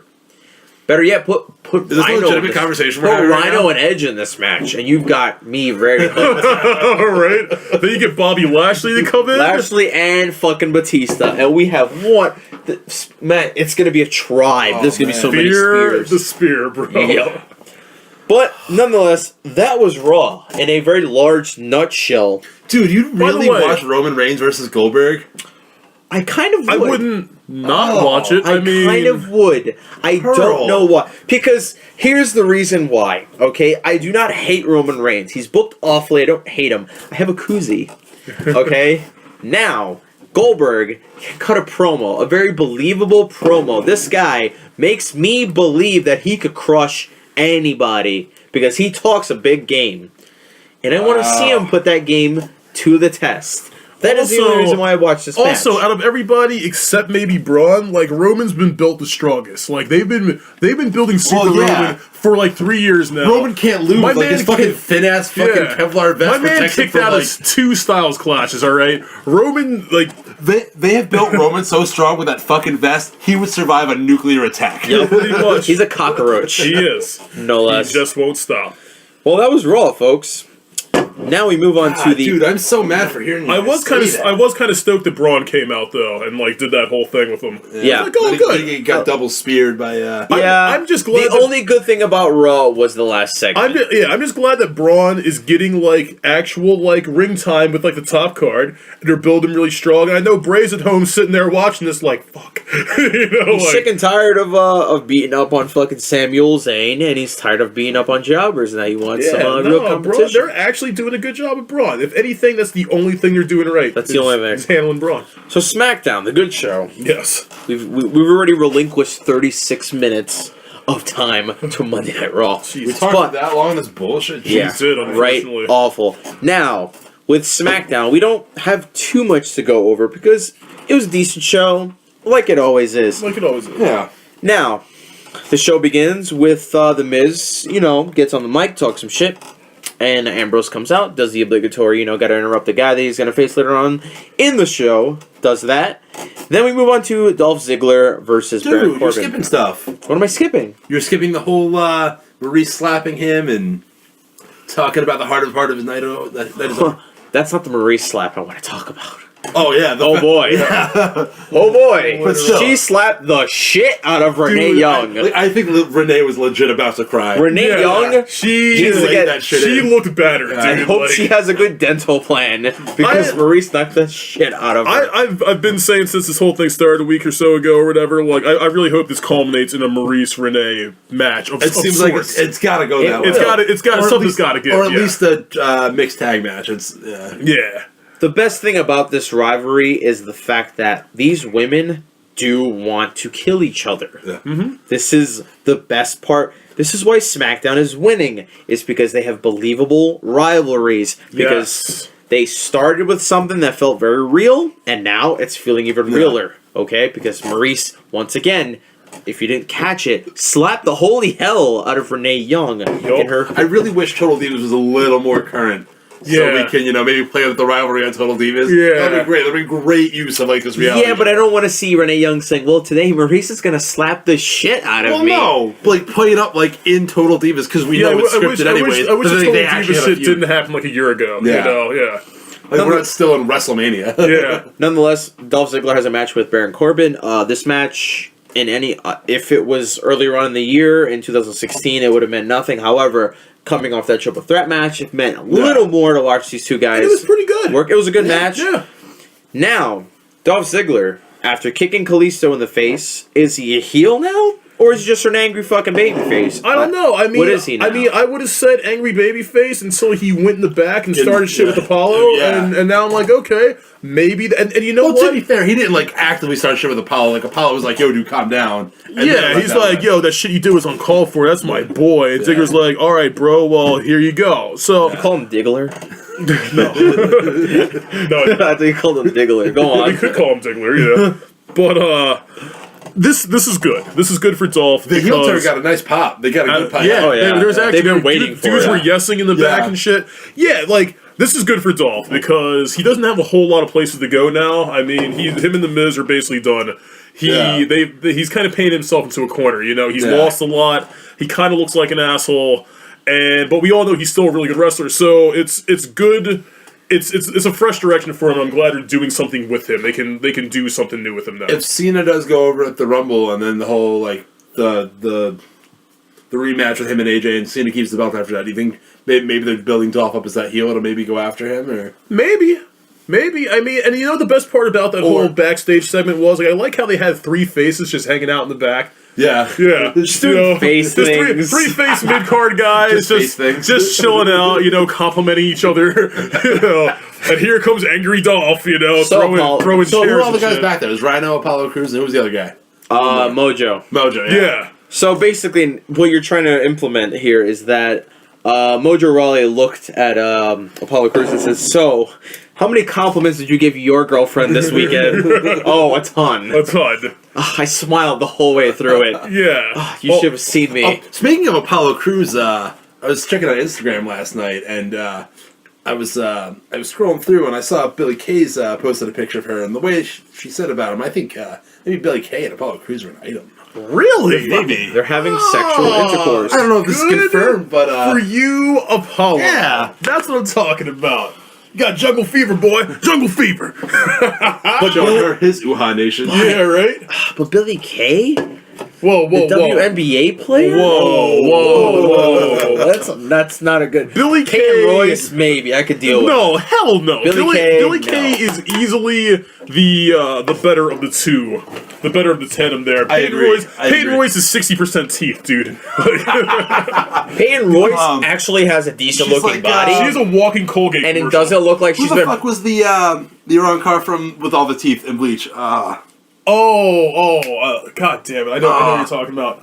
Better yet, put Is this a Rhino legitimate in this, conversation put we're having right Rhino now? and Edge in this match, and you've got me ready. All right. Then you get Bobby Lashley to come in. Lashley and fucking Batista, and we have one. Man, it's gonna be a tribe. There's gonna be so many Spear spears. the spear, bro. Yeah. But nonetheless, that was Raw in a very large nutshell. Dude, you By the really way- watch Roman Reigns versus Goldberg? I kind of would. I wouldn't not watch it. I I mean, kind of would. I Pearl. don't know why. Because here's the reason why, okay? I do not hate Roman Reigns. He's booked awfully. I don't hate him. I have a koozie, okay? Now, Goldberg cut a promo, a very believable promo. This guy makes me believe that he could crush anybody because he talks a big game. And I want to see him put that game to the test. That is the only reason why I watched this match. Also, out of everybody except maybe Braun, like Roman's been built the strongest. Like they've been building Super Well, yeah. Roman for like 3 years now. Roman can't lose. My Like his man fucking kicked- thin ass fucking Yeah. Kevlar vest My man protects him kicked from out like. of 2 Styles clashes. All right, Roman like They have built Roman so strong with that fucking vest, he would survive a nuclear attack. Yep. pretty much He's a cockroach. he is. No He less. just won't stop. Well, that was Raw, folks. Now we move on to the. Dude, I'm so mad for hearing. I you was say that. kind of stoked that Braun came out though and like did that whole thing with him. Yeah. Like, oh, Then good. He got double speared by. Yeah, I'm just glad The that- only good thing about Raw was the last segment. I'm just glad that Braun is getting like actual like ring time with like the top card, and they're building really strong. And I know Bray's at home sitting there watching this like fuck, you know, He's like sick and tired of beating up on fucking Samuel Zayn, and he's tired of beating up on jobbers. Now he wants some real Braun, competition. they're actually doing a good job with Braun. If anything, that's the only thing they're doing right. That's the only thing. is handling Braun. So Smackdown, the good show. Yes. We've already relinquished 36 minutes of time to Monday Night Raw. We talked But- that long on this bullshit. Yeah, Jeez, did, right. unfortunately. Awful. Now with SmackDown, we don't have too much to go over because it was a decent show, like it always is. Like it always is. Yeah. Now, the show begins with The Miz, gets on the mic, talks some shit, and Ambrose comes out, does the obligatory, gotta interrupt the guy that he's gonna face later on in the show, does that. Then we move on to Dolph Ziggler versus Baron Dude, Corbin. you're skipping stuff. What am I skipping? You're skipping the whole Maurice slapping him and talking about the hardest part of his night. That is That's not the Maurice slap I want to talk about. oh yeah. Oh boy. Oh boy. But still. She slapped the shit out of Renee Dude, Young. I think Renee was legit about to cry. Renee Yeah. Young, She needs to laid get- that shit she in. looked better, dude. I hope like, she has a good dental plan because I- Maurice knocked the shit out of her. I've been saying since this whole thing started a week or so ago or whatever. Like I really hope this culminates in a Maurice Renee match. Of, It of seems like sorts. it's got to go that way. It's got Or at something's least- got to give. or at yeah. least a mixed tag match. It's yeah. The best thing about this rivalry is the fact that these women do want to kill each other. Yeah. Mm-hmm. This is the best part. This is why SmackDown is winning. Is because they have believable rivalries. Because Yes. they started with something that felt very real, and now it's feeling even realer. Okay? Because Maurice, once again, if you didn't catch it, slapped the holy hell out of Renee Young in her. I really wish Total Divas was a little more current. So Yeah. we can, maybe play with the rivalry on Total Divas. Yeah. That'd be great. That'd be great use of, this reality. Yeah, but I don't want to see Renee Young saying, well, today Maurice is going to slap the shit out of Well, me. no. Play it up, in Total Divas, because we know it's scripted anyway. I wish but this they whole actually Diva have a shit feud. didn't happen like a year ago. Yeah. You know, yeah. We're not still in WrestleMania. Yeah. Nonetheless, Dolph Ziggler has a match with Baron Corbin. This match, if it was earlier on in the year, in 2016, it would have meant nothing. However, coming off that triple threat match, it meant a little more to watch these two guys And it was pretty good. work. It was a good match. Yeah. Now, Dolph Ziggler, after kicking Kalisto in the face, is he a heel now? Or is he just an angry fucking babyface? I don't know. I mean, what is he now? I would have said angry babyface until he went in the back and started shit with Apollo, Yeah. and now I'm like, okay, maybe. And you know Well, what? to be fair, he didn't actively start shit with Apollo. Apollo was like, "Yo, dude, calm down." And Yeah, then he's that like, way. yo, that shit you did was uncalled for. That's my boy. And Ziggler's like, all right, bro. Well, here you go. So You call him Diggler? no, I thought you called him Diggler. Go we on. could call him Ziggler, yeah. But This is good. This is good for Dolph. The heel turn got a nice pop. They got a good pop. Yeah, there's actually They've been waiting for dudes it. were yesing in the back and shit. Yeah, like this is good for Dolph because he doesn't have a whole lot of places to go now. I mean, him and the Miz are basically done. He's kind of painted himself into a corner. You know, he's lost a lot. He kind of looks like an asshole, but we all know he's still a really good wrestler. So it's good. It's a fresh direction for him. I'm glad they're doing something with him. They can do something new with him now. If Cena does go over at the Rumble, and then the whole like the rematch with him and AJ, and Cena keeps the belt after that, do you think maybe they're building Dolph up as that heel to maybe go after him, or Maybe. I mean, and you know the best part about that whole backstage segment was, like, I like how they had three faces just hanging out in the back. Yeah. Just doing face things. Three face mid card guys just chilling out, you know, complimenting each other. You know, and here comes Angry Dolph, you know, throwing chairs. So who are all the and guys shit. back there? It was Rhino, Apollo Crews, and who was the other guy? Mojo. Mojo. Yeah. So basically, what you're trying to implement here is that Mojo Rawley looked at Apollo Crews and says, "So, how many compliments did you give your girlfriend this weekend?" "Oh, a ton." A ton. I smiled the whole way through it. Yeah. You should have seen me. Speaking of Apollo Crews, I was checking out Instagram last night, and I was scrolling through, and I saw Billy Kay's posted a picture of her, and the way she said about him, I think maybe Billy Kay and Apollo Crews are an item. Really? Maybe. They're having sexual intercourse. I don't know if this is Good confirmed, but for you, Apollo. Yeah. That's what I'm talking about. You got jungle fever, boy. Jungle fever. showing her his Uha Nation. Yeah, right? But Billy Kay? Whoa. WNBA player? Whoa. That's not a good... Billy Kay. Peyton Royce, maybe. I could deal with. No, hell no. Billy Kay, Billy Kay no. is easily the better of the two. The better of the tandem there. Peyton Royce is 60% teeth, dude. Peyton Royce actually has a decent looking like, body. She is a walking Colgate and it commercial. doesn't look like Who she's the been... fuck was the Iran car from with all the teeth and bleach? God damn it! I know what you're talking about.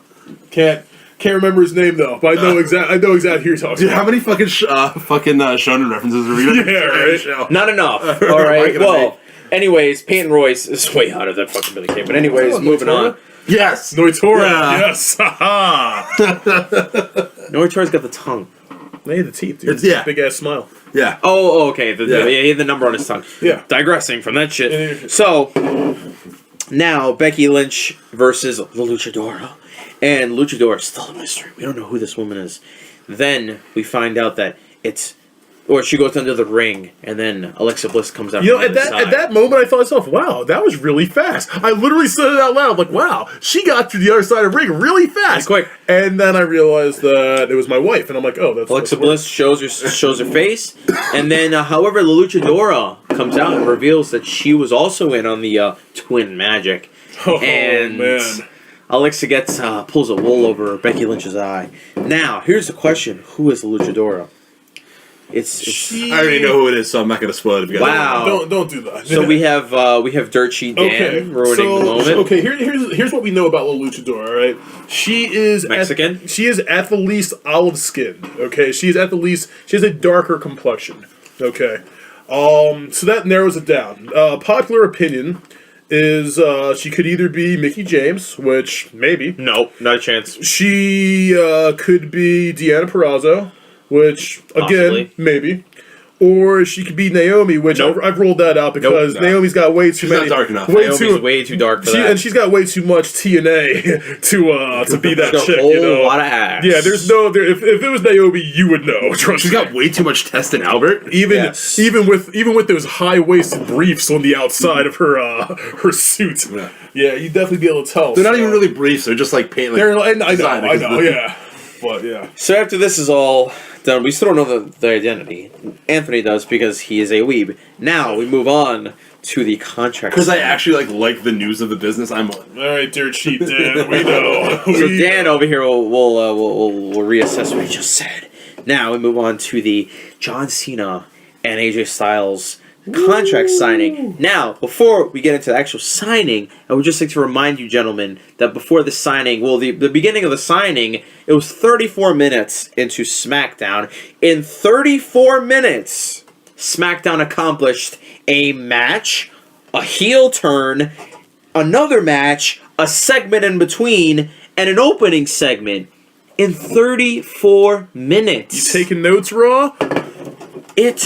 Can't remember his name though, but I know exactly who you're talking Dude, about. how many fucking shonen references are we gonna Yeah, right. Not enough. All right. Well, anyways, Peyton Royce is way out of that fucking Billy Kay. But anyways, moving on. Yes. Noitora. Yeah. Yes. Haha. Noritora's got the tongue. They had the teeth, dude. Yeah. Big ass smile. Yeah. Oh, okay. Yeah. He had the number on his tongue. Yeah. Digressing from that shit. Yeah. So, now Becky Lynch versus La Luchadora. And Luchadora is still a mystery. We don't know who this woman is. Then we find out that it's... Or she goes under the ring, and then Alexa Bliss comes out. You know, from at the other that side. at that moment, I thought to myself, "Wow, that was really fast." I literally said it out loud, like, "Wow, she got to the other side of the ring really fast, Quick." And then I realized that it was my wife, and I'm like, "Oh, that's Alexa that's Bliss shows her face, and then however La Luchadora comes out and reveals that she was also in on the Twin Magic, Oh, and man. Alexa gets pulls a wool over Becky Lynch's eye. Now here's the question: who is La Luchadora? It's I already know who it is, so I'm not gonna spoil it. If you guys Wow. Don't do that." so we have Dirt Sheet Dan ruining the moment. Okay, here's what we know about La Luchadora. All right, she is Mexican? she is at the least olive skinned. Okay, she has a darker complexion. Okay, so that narrows it down. Popular opinion is she could either be Mickie James, which maybe No, not a chance. she could be Deanna Purrazzo, which Possibly. again maybe. Or she could be Naomi, which Nope. I've rolled that out because Nope. Naomi's got way too She's many. not dark enough. Naomi's way too dark for that. And she's got way too much TNA to be that She's got chick. a whole You know? lot of ass. Yeah, if it was Naomi, you would know. Trust She's me. got way too much test in Albert. Even Yes. even with those high waisted briefs on the outside of her suit. Yeah, you'd definitely be able to tell. They're not even really briefs. They're just like paint. Like, I design, know, yeah, but yeah. So after this is all done, we still don't know the identity. Anthony does because he is a weeb. Now we move on to the contract. because I actually like the news of the business. I'm on. All right, Dirt Sheet Dan, we know. So Dan over here will reassess what he just said. Now we move on to the John Cena and AJ Styles contract signing. Now, before we get into the actual signing, I would just like to remind you, gentlemen, that before the signing, well, the beginning of the signing, it was 34 minutes into SmackDown. In 34 minutes, SmackDown accomplished a match, a heel turn, another match, a segment in between, and an opening segment in 34 minutes. You taking notes, Raw?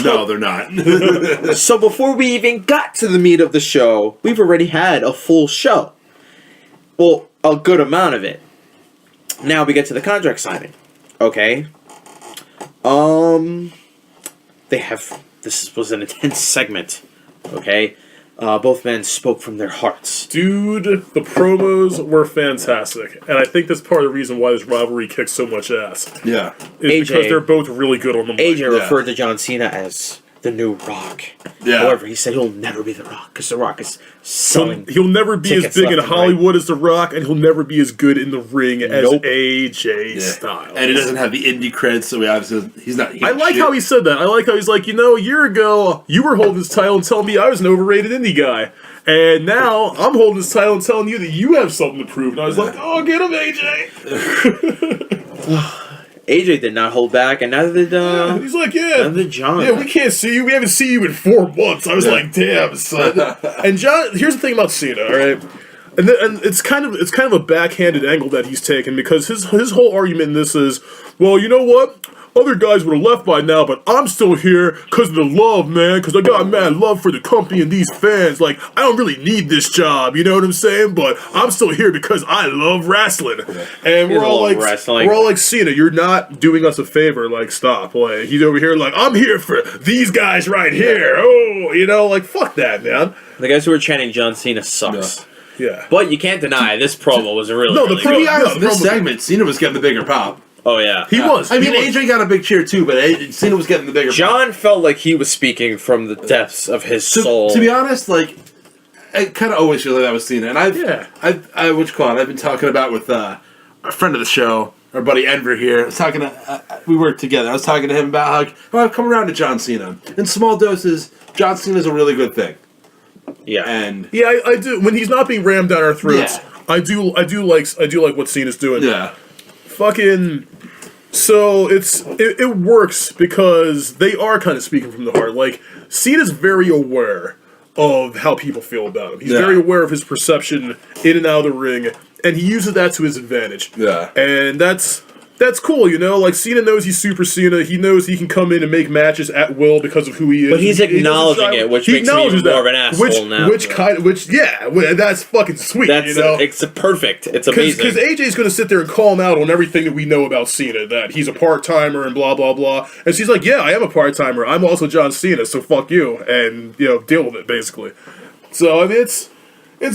No, they're not. So before we even got to the meat of the show, we've already had a full show. Well, a good amount of it. Now we get to the contract signing. Okay. This was an intense segment. Okay. Both men spoke from their hearts. Dude, the promos were fantastic. And I think that's part of the reason why this rivalry kicks so much ass. Yeah. Is because they're both really good on the mic. AJ referred to John Cena as the new Rock. Yeah. However, he said he'll never be the Rock because the Rock is selling. He'll never be as tickets big in left and Hollywood as The Rock, and he'll never be as good in the ring as Nope. AJ Styles. And he doesn't have the indie cred, so he's not. I like how he said that. I like how he's like, a year ago, you were holding this title and telling me I was an overrated indie guy. And now I'm holding this title and telling you that you have something to prove. And I was like, oh, get him, AJ. AJ did not hold back, and neither did He's like, neither did John. Yeah, we can't see you. We haven't seen you in 4 months. I was like, damn, son. And John, here's the thing about Cena, all right? And it's kind of a backhanded angle that he's taken, because his whole argument in this is, well, you know what? Other guys would have left by now, but I'm still here because of the love, man, because I got mad love for the company and these fans. Like, I don't really need this job, you know what I'm saying? But I'm still here because I love wrestling. And we're all like, Cena, you're not doing us a favor. Like, stop. Like, he's over here like, I'm here for these guys right here. Oh, like, fuck that, man. The guys who were chanting John Cena sucks. Yeah. But you can't deny this promo was really, No, really To be honest, the this promo- segment, Cena was getting the bigger pop. Oh, yeah. He was. I mean, He was. AJ got a big cheer too, but Cena was getting the bigger pop. John felt like he was speaking from the depths of his soul. To be honest, like, I kind of always feel like that was Cena. And I've been talking about with a friend of the show, our buddy Enver here. I was talking to, we worked together. I was talking to him about how I've come around to John Cena. In small doses, John Cena's a really good thing. Yeah. And Yeah, I do. When he's not being rammed down our throats, Yeah. I do like what Cena's doing. yeah. Fucking. So it works because they are kind of speaking from the heart. Like, Cena's very aware of how people feel about him. He's very aware of his perception in and out of the ring, and he uses that to his advantage. Yeah. And that's cool, Like, Cena knows he's Super Cena. He knows he can come in and make matches at will because of who he is. But he's acknowledging it, which makes me even more of an asshole now. That's fucking sweet, It's perfect. It's amazing. Because AJ's going to sit there and call him out on everything that we know about Cena, that he's a part-timer and blah, blah, blah. And she's like, yeah, I am a part-timer. I'm also John Cena, so fuck you. And, deal with it, basically. So, I mean, it's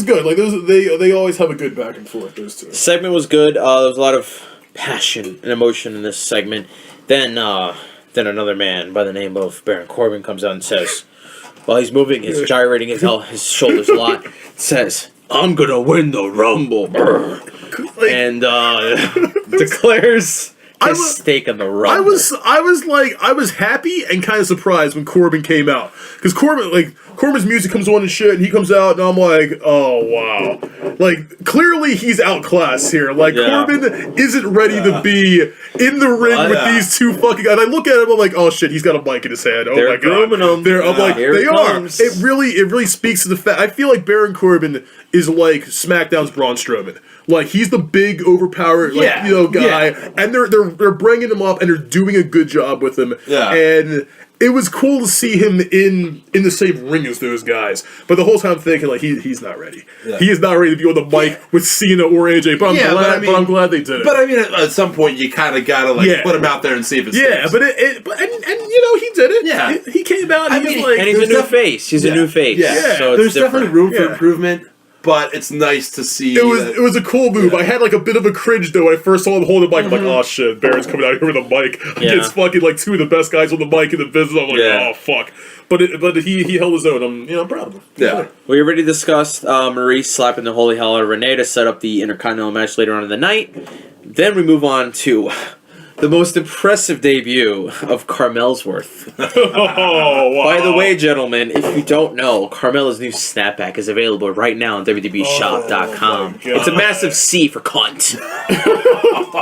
good. Like, they always have a good back and forth, those two. The segment was good. There was a lot of passion and emotion in this segment. Then another man by the name of Baron Corbin comes out and says, while he's moving, he's gyrating his shoulders a lot, says, I'm gonna win the Rumble. And declares his stake in the Rumble. I was happy and kind of surprised when Corbin came out. Because Corbin's music comes on and shit, and he comes out, and I'm like, oh, wow. Like, clearly he's outclassed here. Like, Corbin isn't ready to be in the ring with these two fucking guys. I look at him, I'm like, oh, shit, he's got a mic in his hand. Oh, They're my God. grooming him. I'm like, Here they it are. comes. It really speaks to the fact. I feel like Baron Corbin is like SmackDown's Braun Strowman. Like, he's the big, overpowered, guy, and they're bringing him up, and they're doing a good job with him. Yeah. And it was cool to see him in the same ring as those guys. But the whole time I'm thinking, like, he's not ready. Yeah. He is not ready to be on the mic with Cena or AJ. But I'm glad they did it. But I mean, at some point, you kind of gotta put him out there and see if it sticks. Yeah, but he did it. Yeah, he came out. And he's a new face. He's a new face. Yeah, so there's definitely room for improvement. But it's nice to see. It was a cool move. I had like a bit of a cringe though when I first saw him hold the mic. I'm like, oh shit, Baron's coming out here with a mic against fucking like two of the best guys on the mic in the business. I'm like, oh fuck. But he held his own. I'm proud of him. Yeah. We already discussed Maurice slapping the holy hell out of Renee to set up the Intercontinental match later on in the night. Then we move on to the most impressive debut of Carmellsworth. Oh, wow. By the way, gentlemen, if you don't know, Carmella's new snapback is available right now on WWEshop.com. Oh It's a massive C for cunt.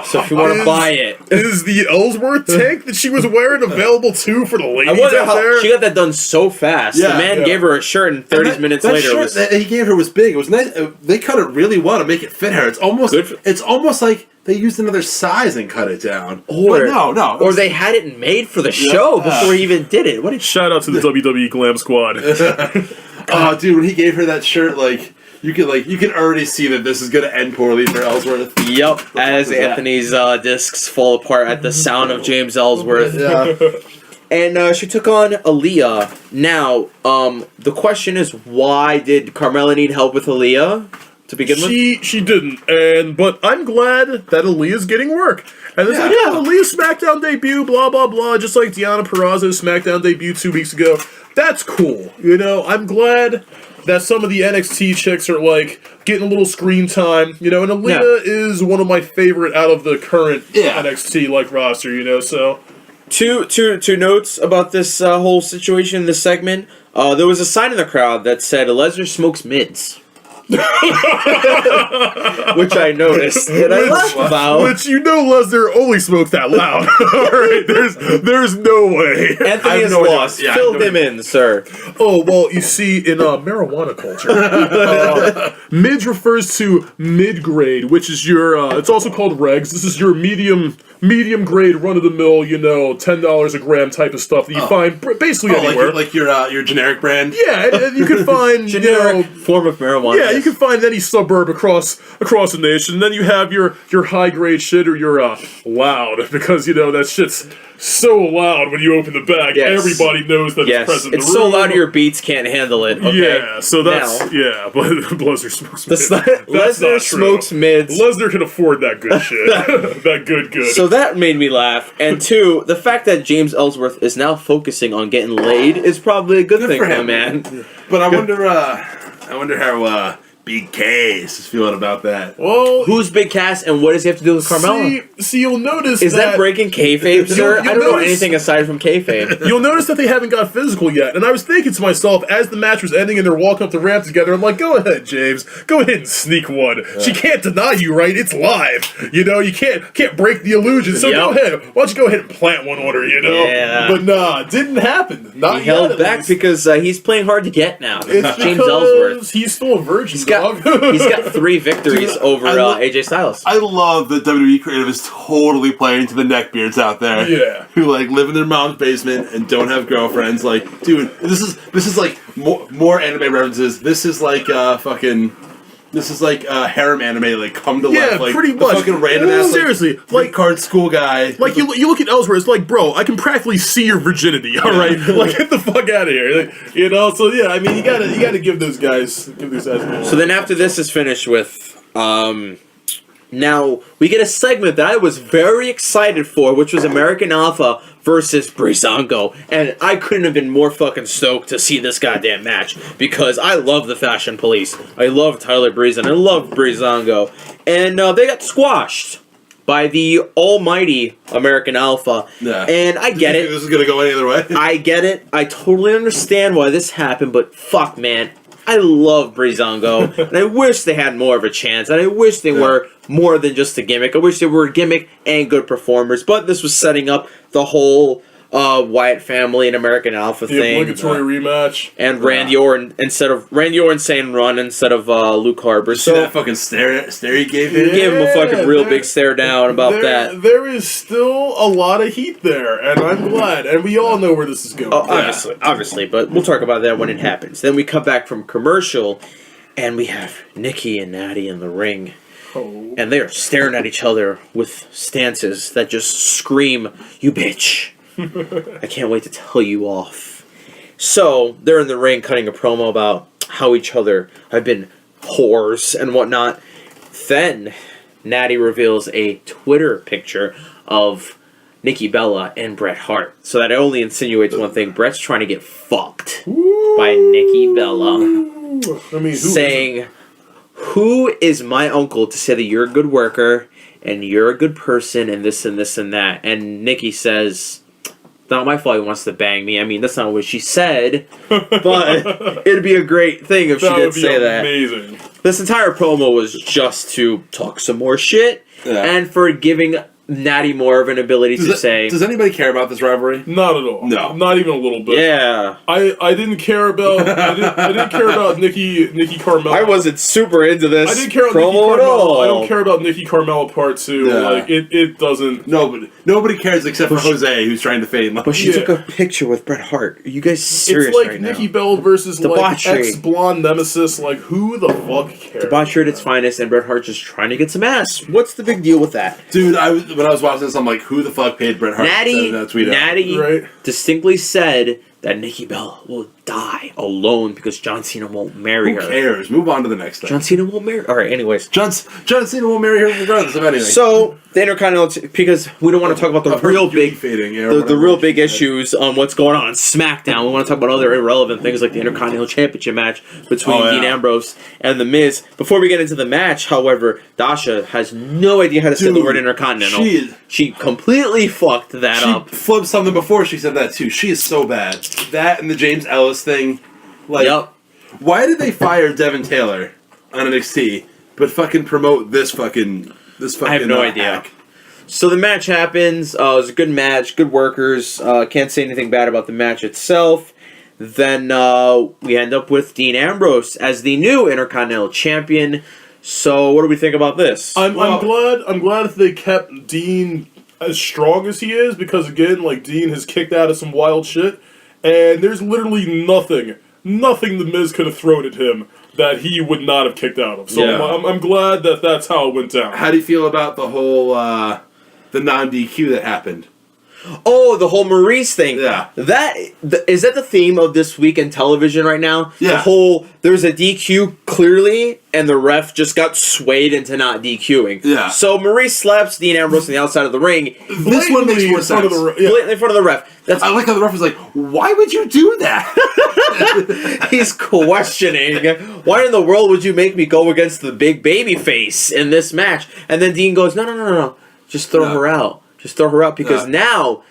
So if you want to buy it. Is the Ellsworth tank that she was wearing available too for the I ladies wonder out how there? she got that done so fast. Yeah, the man yeah. gave her a shirt and 30 minutes that later shirt was... that he gave her was big. It was nice. They cut it really well to make it fit her. It's almost like they used another size and cut it down. Or, But no. Or they had it made for the show before he even did it. What a Shout out to the WWE Glam Squad. Oh, dude, when he gave her that shirt, you can already see that this is gonna end poorly for Ellsworth. Yep, as Anthony's discs fall apart at the sound of James Ellsworth. Yeah. And she took on Aaliyah. Now, the question is, why did Carmella need help with Aaliyah to begin with? She didn't, but I'm glad that Aaliyah's getting work. And it's Aaliyah's SmackDown debut, blah blah blah, just like Deonna Purrazzo's SmackDown debut 2 weeks ago. That's cool. I'm glad that some of the NXT chicks are getting a little screen time, and Aaliyah is one of my favorite out of the current NXT roster, so. Two notes about this whole situation, this segment. There was a sign in the crowd that said Lesnar smokes mids. Which I noticed and I laughed about. Which Lesnar only smokes that loud. Alright, there's no way. Anthony is lost. Fill him in, sir. Oh, well, you see, in marijuana culture, mids refers to mid-grade, which is your, it's also called regs. This is your medium grade, run-of-the-mill, $10 a gram type of stuff that you find basically anywhere. Like your generic brand? Yeah, and you can find, generic form of marijuana. Yeah, you can find any suburb across the nation. And then you have your high-grade shit or your loud, because, that shit's so loud when you open the bag. Yes. Everybody knows that it's present in the room. It's so loud your beats can't handle it. Okay? Yeah, so that's... Yeah, but Lesnar smokes mids. Lesnar smokes mids. Lesnar can afford that good shit. That good. So that made me laugh. And two, the fact that James Ellsworth is now focusing on getting laid is probably a good thing for him, man. But I wonder how Big Cass is feeling about that. Well, who's Big Cass and what does he have to do with Carmella? See, you'll notice is that breaking kayfabe, sir? I don't know anything aside from kayfabe. You'll notice that they haven't got physical yet, and I was thinking to myself as the match was ending and they're walking up the ramp together, I'm like, go ahead, James, go ahead and sneak one. She can't deny you, right? It's live, You can't break the illusion. So go ahead. Why don't you go ahead and plant one on her, Yeah. But nah, didn't happen. Not he held back because he's playing hard to get now. It's James Ellsworth. He's still a virgin. He's got 3 victories over AJ Styles. I love that WWE creative is totally playing to the neckbeards out there. Yeah. Who live in their mom's basement and don't have girlfriends. Dude, this is more anime references. This is harem anime, come to life. Pretty much. Fucking random ass, seriously, card school guy. You look at Ellsworth, it's bro, I can practically see your virginity. All right, get the fuck out of here. So yeah, I mean, you gotta give those guys. So then after this is finished with, now we get a segment that I was very excited for, which was American Alpha versus Breezango, and I couldn't have been more fucking stoked to see this goddamn match because I love the Fashion Police. I love Tyler Breeze and I love Breezango, and they got squashed by the almighty American Alpha. Yeah. And I get it. This is gonna go any other way. I get it. I totally understand why this happened, but fuck, man. I love Breezango, and I wish they had more of a chance, and I wish they were more than just a gimmick. I wish they were a gimmick and good performers, but this was setting up the whole Wyatt family and American Alpha thing. Obligatory rematch. And Randy Orton saying run instead of Luke Harper. So that fucking stare he gave him? He gave him a fucking real big stare down about that. There is still a lot of heat there, and I'm glad. And we all know where this is going. Oh, obviously, but we'll talk about that when it happens. Then we come back from commercial, and we have Nikki and Natty in the ring. Oh. And they are staring at each other with stances that just scream, "You bitch." I can't wait to tell you off. So, they're in the ring cutting a promo about how each other have been whores and whatnot. Then, Natty reveals a Twitter picture of Nikki Bella and Bret Hart. So that only insinuates one thing. Bret's trying to get fucked by Nikki Bella. I mean, saying, who is my uncle to say that you're a good worker and you're a good person, and this and this and that. And Nikki says, not my fault he wants to bang me. I mean, that's not what she said, but it'd be a great thing if she did say that. Amazing. This entire promo was just to talk some more shit, and for giving Natty more of an ability to say... Does anybody care about this rivalry? Not at all. No. Not even a little bit. Yeah. I didn't care about... I didn't care about Nikki Carmella. I wasn't super into this I didn't care about Nikki promo at all. Carmella. I don't care about Nikki Carmella Part 2. Yeah. Like, it doesn't... Nobody cares except for Jose, who's trying to fade. But she took a picture with Bret Hart. Are you guys serious It's like right Nikki now? Bell versus Debauchery. ex-blonde nemesis. Like, who the fuck cares? Debauchery at its finest, and Bret Hart just trying to get some ass. What's the big deal with that? Dude, when I was watching this, I'm like, who the fuck paid Bret Hart? Natty Right. distinctly said that Nikki Bella will die alone because John Cena won't marry Who her. cares? Move on to the next thing. John Cena won't marry. All right. Anyways, John Cena won't marry her regardless of anything. so the Intercontinental, because we don't want to talk about the real big fading, the real big issues on what's going on SmackDown. We want to talk about other irrelevant things like the Intercontinental Championship match between Dean Ambrose and The Miz. Before we get into the match, however, Dasha has no idea how to say the word Intercontinental. She completely fucked that up. She flipped something before she said that too. She is so bad. That and the James Ellis thing. Like, why did they fire Devin Taylor on NXT but fucking promote this fucking I have no idea. hack? So the match happens. It was a good match, good workers. Can't say anything bad about the match itself. Then we end up with Dean Ambrose as the new Intercontinental Champion. So what do we think about this? I'm glad that they kept Dean as strong as he is, because again, like, Dean has kicked out of some wild shit, and there's literally nothing the Miz could have thrown at him that he would not have kicked out of. So I'm glad that that's how it went down. How do you feel about the whole the non-DQ that happened? Oh, the whole Maurice thing. Yeah. Is that the theme of this week in television right now? Yeah. The whole, there's a DQ clearly, and the ref just got swayed into not DQing. Yeah. So Maurice slaps Dean Ambrose on the outside of the ring. This one makes more sense. Blatantly in front of the ref. I like how the ref was like, why would you do that? He's questioning, why in the world would you make me go against the big baby face in this match? And then Dean goes, no. Just throw her out. Just throw her out, because now,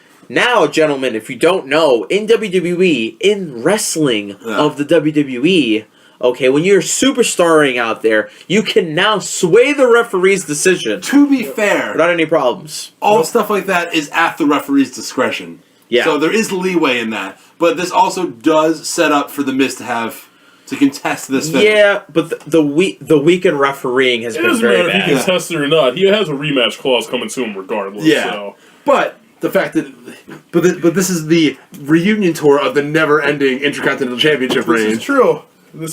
gentlemen, if you don't know, in WWE, in wrestling of the WWE, okay, when you're superstarring out there, you can now sway the referee's decision. To be fair, without any problems. All stuff like that is at the referee's discretion. Yeah. So there is leeway in that. But this also does set up for the Miz to contest this finish. Yeah, but the weekend refereeing has been very bad. If he contests it or not, he has a rematch clause coming to him regardless. Yeah. So. But the fact that, but this is the reunion tour of the never-ending Intercontinental Championship reign. This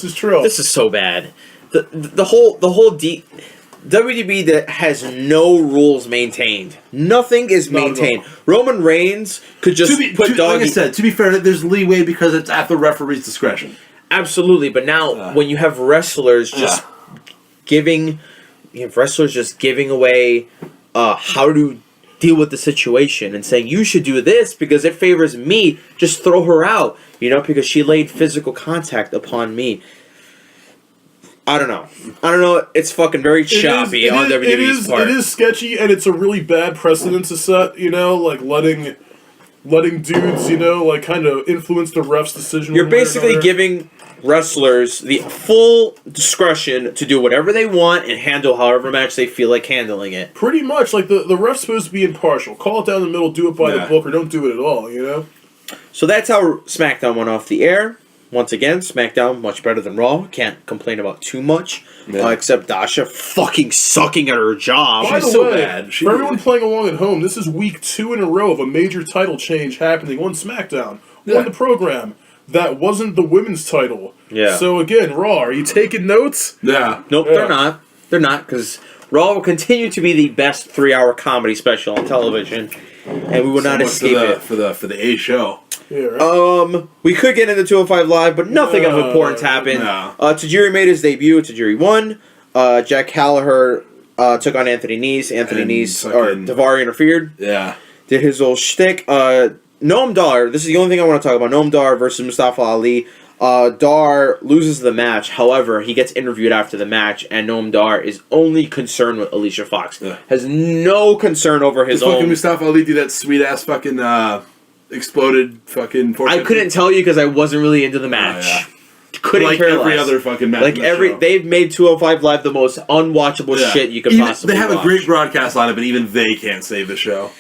is true. This is so bad. The whole WWE that has no rules maintained. Nothing is maintained. Roman Reigns could just put doggy. Like I said, to be fair, there's leeway because it's at the referee's discretion. Absolutely, but now when you have wrestlers just giving away how to deal with the situation and saying, you should do this because it favors me, just throw her out, because she laid physical contact upon me. I don't know. It's fucking very choppy on WWE's part. It is sketchy, and it's a really bad precedent to set, like letting dudes, kind of influence the ref's decision. You're basically giving wrestlers the full discretion to do whatever they want and handle however much they feel like handling it. Pretty much, like the ref's supposed to be impartial. Call it down the middle, do it by the book, or don't do it at all, So that's how SmackDown went off the air. Once again, SmackDown much better than Raw. Can't complain about too much, except Dasha fucking sucking at her job. By She's the so way, bad. For everyone playing along at home, this is week 2 in a row of a major title change happening on SmackDown, on the program. That wasn't the women's title. Yeah. So again, Raw, are you taking notes? Yeah. Nope, they're not. They're not, because Raw will continue to be the best 3-hour comedy special on television, and we will not escape it. For the A show. Yeah, right. We could get into 205 Live, but nothing of importance happened. No. Tajiri made his debut. Tajiri won. Jack Gallagher took on Anthony Nese. Daivari interfered. Yeah. Did his little shtick. Noam Dar, this is the only thing I want to talk about. Noam Dar versus Mustafa Ali. Dar loses the match. However, he gets interviewed after the match, and Noam Dar is only concerned with Alicia Fox. Yeah. Has no concern over his Does fucking own. Mustafa Ali do that sweet ass fucking exploded fucking. I couldn't tell you because I wasn't really into the match. yeah. Couldn't like care every less. other fucking match. Like in the show. they've made 205 Live the most unwatchable shit you could Even, possibly They have watch. a great broadcast on it, but even they can't save the show.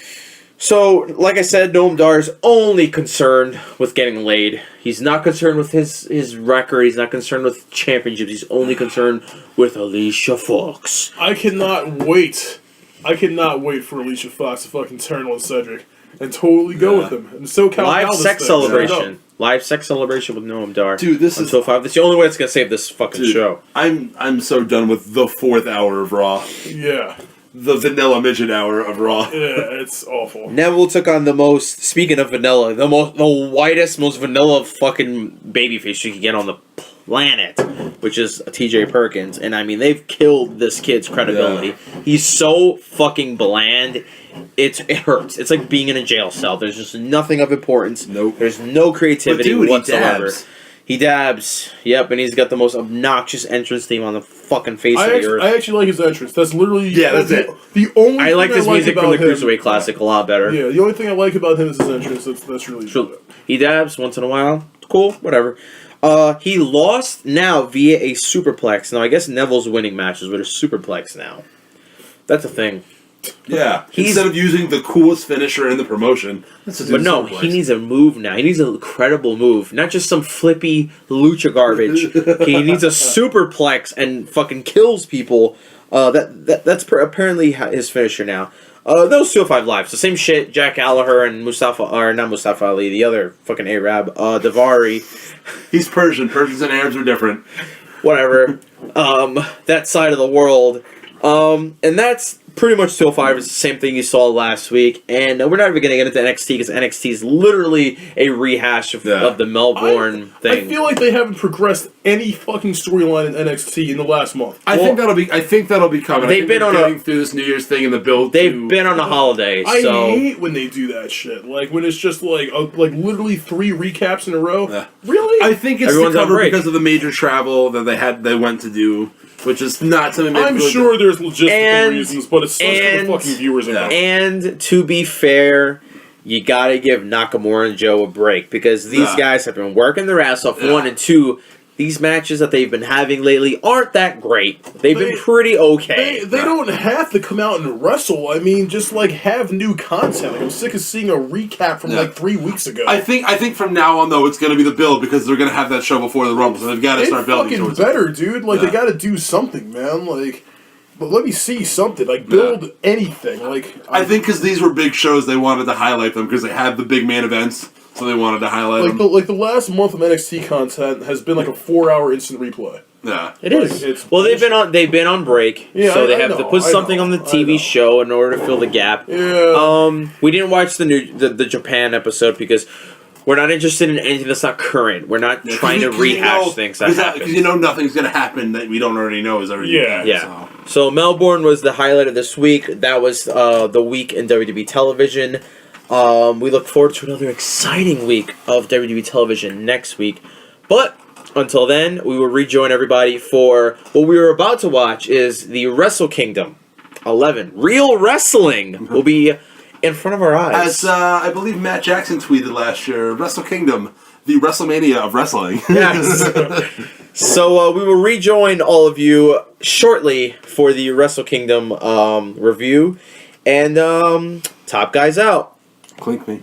So, like I said, Noam Dar is only concerned with getting laid. He's not concerned with his record. He's not concerned with championships. He's only concerned with Alicia Fox. I cannot wait. I cannot wait for Alicia Fox to fucking turn on Cedric and totally go with him. And so Live sex celebration. Live sex celebration with Noam Dar. Dude, this is 205. That's the only way it's gonna save this fucking show. I'm so done with the 4th hour of Raw. Yeah. The vanilla midget hour of Raw. Yeah, it's awful. Neville took on the most. Speaking of vanilla, the whitest, most vanilla fucking babyface you can get on the planet, which is T.J. Perkins. And I mean, they've killed this kid's credibility. Yeah. He's so fucking bland. It hurts. It's like being in a jail cell. There's just nothing of importance. Nope. There's no creativity whatsoever. He dabs. He dabs. Yep, and he's got the most obnoxious entrance theme on the fucking face of the earth. I actually like his entrance. That's literally that's it. The only I like thing this music from the him, Cruiserweight Classic a lot better. Yeah, the only thing I like about him is his entrance. That's really good. He dabs once in a while. Cool, whatever. He lost now via a superplex. Now, I guess Neville's winning matches with a superplex now. That's a thing. Yeah, instead of using the coolest finisher in the promotion. But no, he needs a move now. He needs a credible move, not just some flippy lucha garbage. He needs a superplex and fucking kills people. That's apparently his finisher now. Those 205 Lives, the same shit. Jack Gallagher and not Mustafa Ali, the other fucking Arab, Davari. He's Persian. Persians and Arabs are different. Whatever. That side of the world. And that's pretty much 205 is the same thing you saw last week. And we're not even going to get into NXT because NXT is literally a rehash of the Melbourne thing. I feel like they haven't progressed any fucking storyline in NXT in the last month. I think that'll be coming. They've been on through this New Year's thing and the build. They've been on a holiday. I so. hate when they do that shit. Like when it's just like literally 3 recaps in a row. Yeah. Really? I think it's to cover because of the major travel that they went to do. Which is not something. I'm sure there's logistical reasons, but it's such for the fucking viewers. And to be fair, you gotta give Nakamura and Joe a break because these guys have been working their ass off. 1 and 2. These matches that they've been having lately aren't that great. They've been pretty okay. They don't have to come out and wrestle. I mean, just have new content. Like, I'm sick of seeing a recap from 3 weeks ago. I think from now on though it's going to be the build because they're going to have that show before the Rumble, so they've got to start building towards better, dude. They got to do something, man. But let me see something. Build anything. I think because these were big shows, they wanted to highlight them because they had the big main events. So they wanted to highlight them. The last month of NXT content has been a 4-hour instant replay. Yeah, it is. They've been on break, so they have to put something on the TV show in order to fill the gap. Yeah. We didn't watch the Japan episode because we're not interested in anything that's not current. We're not trying to rehash things that happen. Because nothing's going to happen that we don't already know is already. Yeah. So Melbourne was the highlight of this week. That was the week in WWE television. We look forward to another exciting week of WWE television next week. But until then, we will rejoin everybody for what we were about to watch is the Wrestle Kingdom 11. Real wrestling will be in front of our eyes. As I believe Matt Jackson tweeted last year, Wrestle Kingdom, the WrestleMania of wrestling. Yes. So we will rejoin all of you shortly for the Wrestle Kingdom review. And top guys out. Clink me.